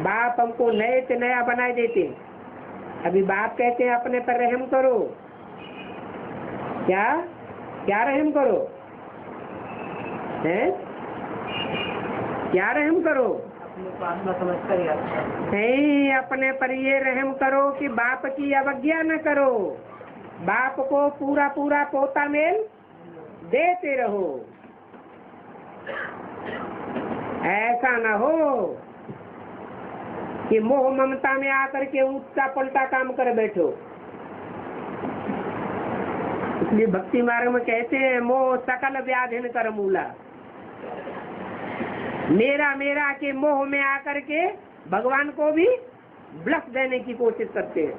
बाप हमको नए से नया बनाए देते हैं। अभी बाप कहते हैं अपने पर रहम करो। क्या क्या रहम करो है? क्या रहम करो? नहीं, अपने पर ये रहम करो कि बाप की अवज्ञा न करो। बाप को पूरा पूरा पोता मेल देते रहो। ऐसा ना हो कि मोह ममता में आकर के उल्टा पलटा काम कर बैठो। इसलिए भक्ति मार्ग में कहते हैं मोह सकल व्याधिन कर मूला। मेरा मेरा के मोह में आकर के भगवान को भी ब्लफ देने की कोशिश करते हैं।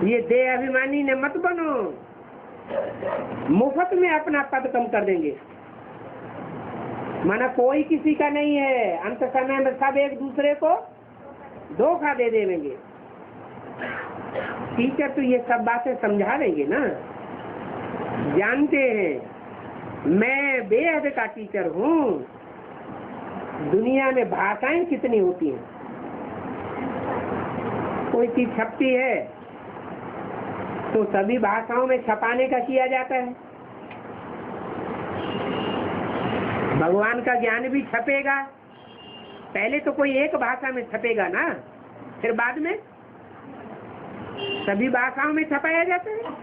ये देह अभिमानी ने मत बनो, मुफ्त में अपना पद कम कर देंगे। माना कोई किसी का नहीं है, अंत समय में सब एक दूसरे को धोखा दे देंगे। टीचर तो ये सब बातें समझा देंगे ना, जानते हैं मैं बेहद का टीचर हूँ। दुनिया में भाषाएं कितनी होती हैं, कोई चीज छपती है तो सभी भाषाओं में छपाने का किया जाता है। भगवान का ज्ञान भी छपेगा, पहले तो कोई एक भाषा में छपेगा ना, फिर बाद में सभी भाषाओं में छपाया जाता है।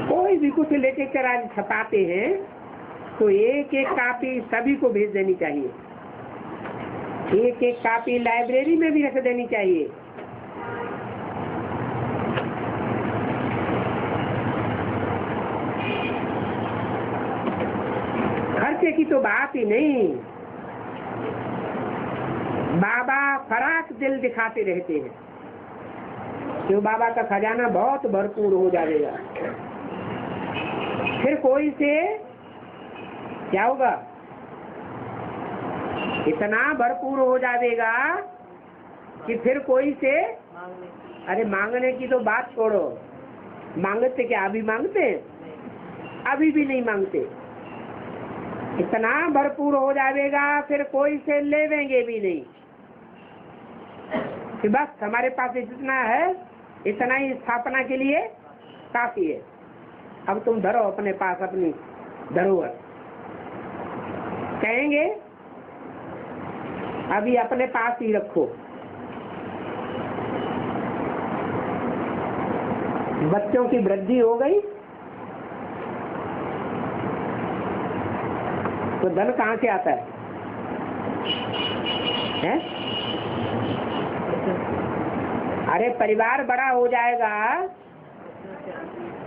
कोई भी कुछ लेके कर आज छपाते हैं तो एक एक कॉपी सभी को भेज देनी चाहिए। एक एक कॉपी लाइब्रेरी में भी रख देनी चाहिए। खर्चे की तो बात ही नहीं। बाबा फराक दिल दिखाते रहते हैं, क्यों? बाबा का खजाना बहुत भरपूर हो जाएगा। फिर कोई से क्या होगा? इतना भरपूर हो जाएगा कि फिर कोई से मांगने अरे मांगने की तो बात छोड़ो, मांगते क्या अभी मांगते? अभी भी नहीं मांगते। इतना भरपूर हो जाएगा फिर कोई से लेवेंगे भी नहीं कि बस हमारे पास जितना है इतना ही स्थापना के लिए काफी है। अब तुम धरो अपने पास अपनी धरोहर, कहेंगे अभी अपने पास ही रखो। बच्चों की वृद्धि हो गई तो धन कहाँ से आता है? अरे परिवार बड़ा हो जाएगा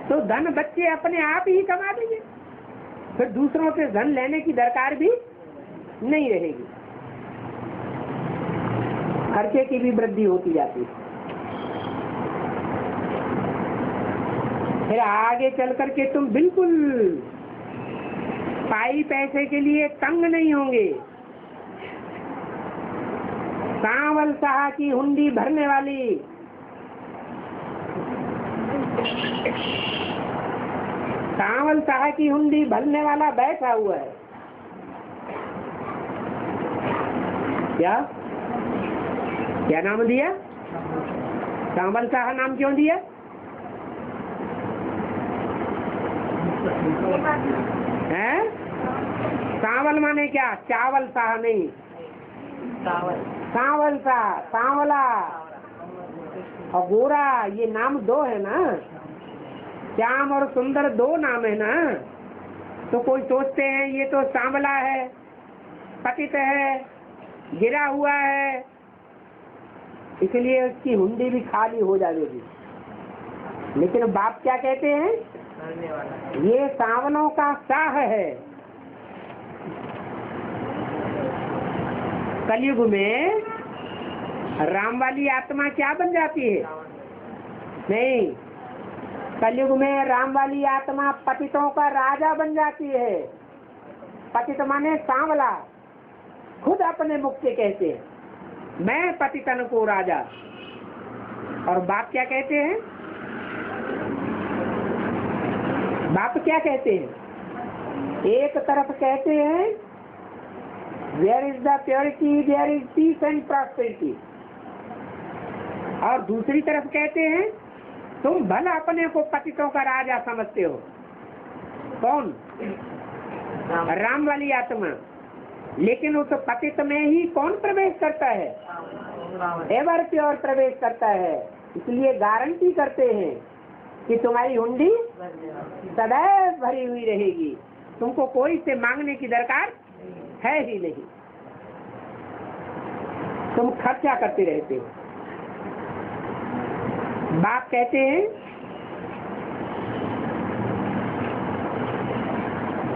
तो धन बच्चे अपने आप ही कमा देंगे, फिर दूसरों से धन लेने की दरकार भी नहीं रहेगी। खर्चे की भी वृद्धि होती जाती है। फिर आगे चल करके तुम बिल्कुल पाई पैसे के लिए तंग नहीं होंगे। सांवल शाह की हुंडी भरने वाली सांवल शाह की हुंडी भरने वाला बैठा हुआ है। क्या क्या नाम दिया? सांवल शाह नाम क्यों दिया? है? सांवल माने क्या? चावल शाह नहीं, सांवल शाह, सांवला और गोरा, ये नाम दो है ना। श्याम और सुंदर दो नाम है ना। तो कोई सोचते हैं ये तो सांवला है, पतित है, गिरा हुआ है, इसलिए उसकी हुंडी भी खाली हो जाएगी। लेकिन बाप क्या कहते हैं? ये सांवलों का शाह है। कलयुग में राम वाली आत्मा क्या बन जाती है? नहीं, कलयुग में राम वाली आत्मा पतितों का राजा बन जाती है। पतित माने सांवला, खुद अपने मुख से कहते हैं मैं पतितन को राजा। और बाप क्या कहते हैं? बाप क्या कहते हैं? एक तरफ कहते हैं Where is the purity, there is peace and prosperity, और दूसरी तरफ कहते हैं तुम भला अपने को पतितों का राजा समझते हो। कौन? राम वाली आत्मा। लेकिन उस पतित में ही कौन प्रवेश करता है? एवर प्योर प्रवेश करता है। इसलिए गारंटी करते हैं कि तुम्हारी हुंडी सदैव भरी हुई रहेगी, तुमको कोई से मांगने की दरकार है ही नहीं। तुम खर्चा करते रहते हो। बाप कहते हैं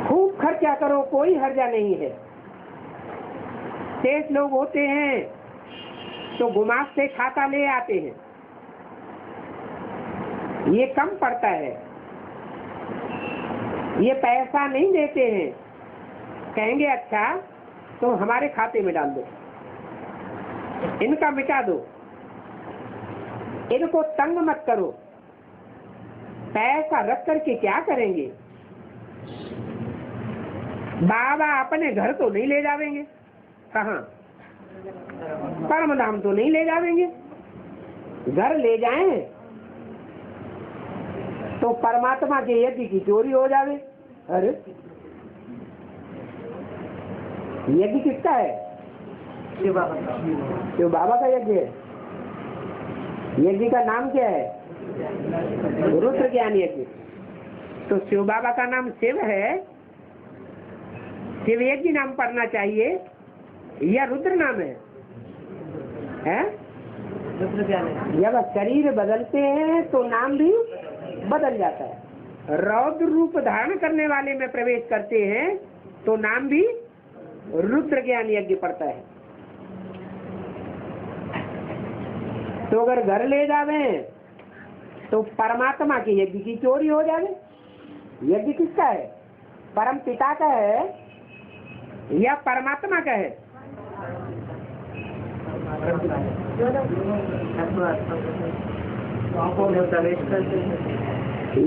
खूब खर्चा करो, कोई हर्जा नहीं है। शेष लोग होते हैं तो गुमास से खाता ले आते हैं, ये कम पड़ता है, ये पैसा नहीं देते हैं। कहेंगे अच्छा तो हमारे खाते में डाल दो, इनका मिटा दो, इनको तंग मत करो। पैसा रख करके क्या करेंगे? बाबा अपने घर तो नहीं ले जावेंगे, कहाँ? परम धाम तो नहीं ले जावेंगे। घर ले जाएं तो परमात्मा के यज्ञ की चोरी हो जावे। अरे यज्ञ किसका है? शिव बाबा का यज्ञ है। यज्ञ का नाम क्या है? रुद्र ज्ञान यज्ञ। तो शिव बाबा का नाम शिव है, शिव यज्ञ नाम पढ़ना चाहिए या रुद्र नाम है? जब शरीर बदलते हैं तो नाम भी बदल जाता है। रौद्र रूप धारण करने वाले में प्रवेश करते हैं तो नाम भी रुद्र ज्ञान यज्ञ पड़ता है। तो अगर घर ले जावे तो परमात्मा के यज्ञ की चोरी हो जावे। यज्ञ किसका है? परम पिता का है या परमात्मा का है?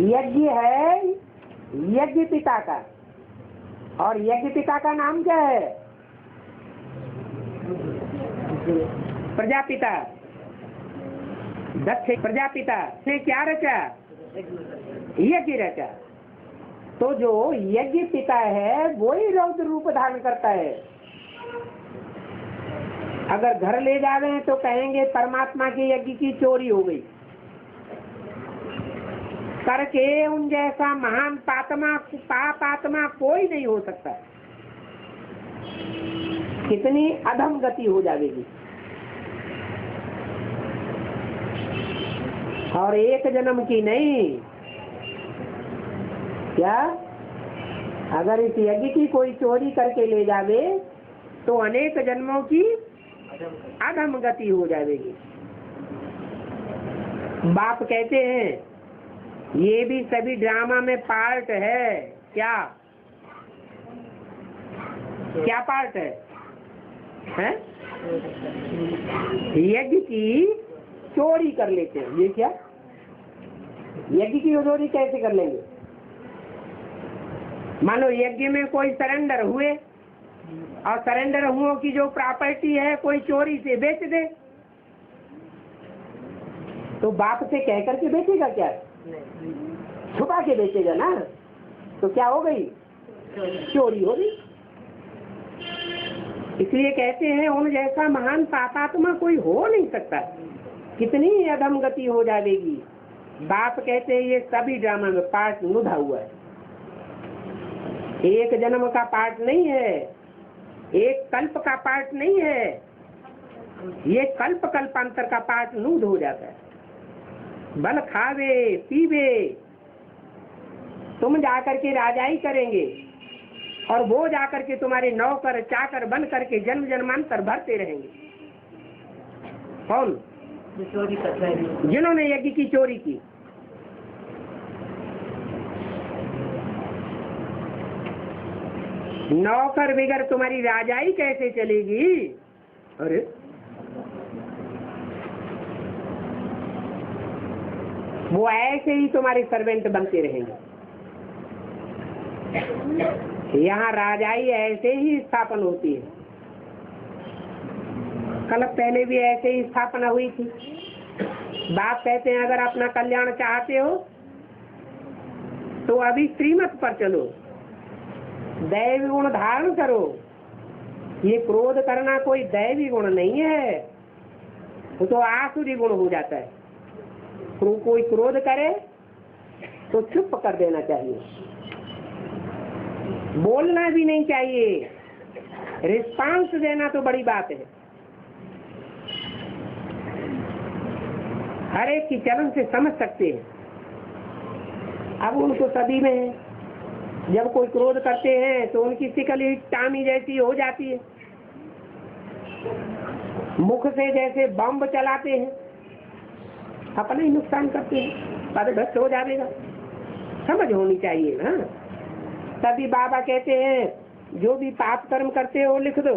यज्ञ है यज्ञ पिता का, और यज्ञ पिता का नाम क्या है? प्रजापिता। दक्ष प्रजापिता ने क्या रचा? यज्ञ रचा। तो जो यज्ञ पिता है वही रौद्र रूप धारण करता है। अगर घर ले जावे तो कहेंगे परमात्मा के यज्ञ की चोरी हो गई, करके उन जैसा महान पापात्मा कोई नहीं हो सकता। कितनी अधम गति हो जाएगी। और एक जन्म की नहीं, क्या अगर इस यज्ञ की कोई चोरी करके ले जावे तो अनेक जन्मों की अधम गति हो जाएगी। बाप कहते हैं ये भी सभी ड्रामा में पार्ट है। क्या क्या पार्ट है? यज्ञ की चोरी कर लेते हैं। ये क्या यज्ञ की चोरी कैसे कर लेंगे? मान लो यज्ञ में कोई सरेंडर हुए और सरेंडर हुओं की जो प्रॉपर्टी है कोई चोरी से बेच दे, तो बाप से कह करके बेचेगा क्या? छुपा के बेचेगा ना। तो क्या हो गई? चोरी हो गई। इसलिए कहते हैं उन जैसा महान पापात्मा कोई हो नहीं सकता। कितनी अधम गति हो जाएगी। बाप कहते हैं ये सभी ड्रामा में पार्ट नुधा हुआ है। एक जन्म का पार्ट नहीं है, एक कल्प का पार्ट नहीं है, ये कल्प कल्पांतर का पार्ट नूध हो जाता है। बल खावे पीवे तुम जाकर के राजाई करेंगे और वो जाकर के तुम्हारे नौकर चाकर बन करके जन्म जन्मांतर भरते रहेंगे। कौन? चोरी कर रहे हैं, जिन्होंने यज्ञ की चोरी की। नौकर बिगर तुम्हारी राजाई कैसे चलेगी? अरे वो ऐसे ही तुम्हारे सर्वेंट बनते रहेंगे। यहाँ राजाई ऐसे ही स्थापन होती है। कल पहले भी ऐसे ही स्थापना हुई थी। बाप कहते हैं अगर अपना कल्याण चाहते हो तो अभी श्रीमत पर चलो, दैवी गुण धारण करो। ये क्रोध करना कोई दैवी गुण नहीं है, वो तो आसुरी गुण हो जाता है। कोई क्रोध करे तो चुप कर देना चाहिए, बोलना भी नहीं चाहिए, रिस्पांस देना तो बड़ी बात है। हर एक की चलन से समझ सकते हैं। अब उनको सभी में है, जब कोई क्रोध करते हैं तो उनकी शिकल ही टामी जैसी हो जाती है। मुख से जैसे बम चलाते हैं, अपना ही नुकसान करते हैं, पद भ्रष्ट हो जाएगा। समझ होनी चाहिए ना। तभी बाबा कहते हैं जो भी पाप कर्म करते हो लिख दो,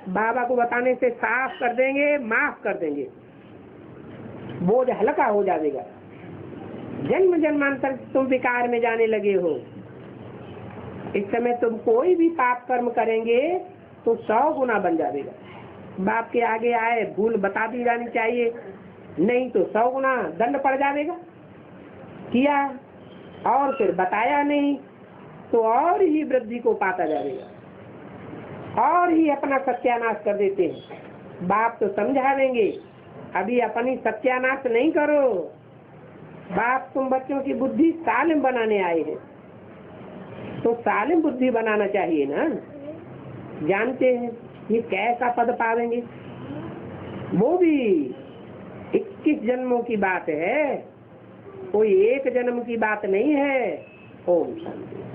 बाबा को बताने से साफ कर देंगे, माफ कर देंगे, बोझ हल्का हो जाएगा। जन्म जन्मांतर तुम विकार में जाने लगे हो। इस समय तुम कोई भी पाप कर्म करेंगे तो 100 गुना बन जाएगा। बाप के आगे आए भूल बता दी जानी चाहिए, नहीं तो 100 गुना दंड पड़ जाएगा। किया और फिर बताया नहीं तो और ही वृद्धि को पाता जाएगा, और ही अपना सत्यानाश कर देते हैं। बाप तो समझावेंगे, अभी अपनी सत्यानाश नहीं करो। बाप तुम बच्चों की बुद्धि सालिम बनाने आए हैं, तो सालिम बुद्धि बनाना चाहिए ना। जानते हैं ये कैसा पद पावेंगे, वो भी 21 जन्मों की बात है, कोई एक जन्म की बात नहीं है। ओम शांति।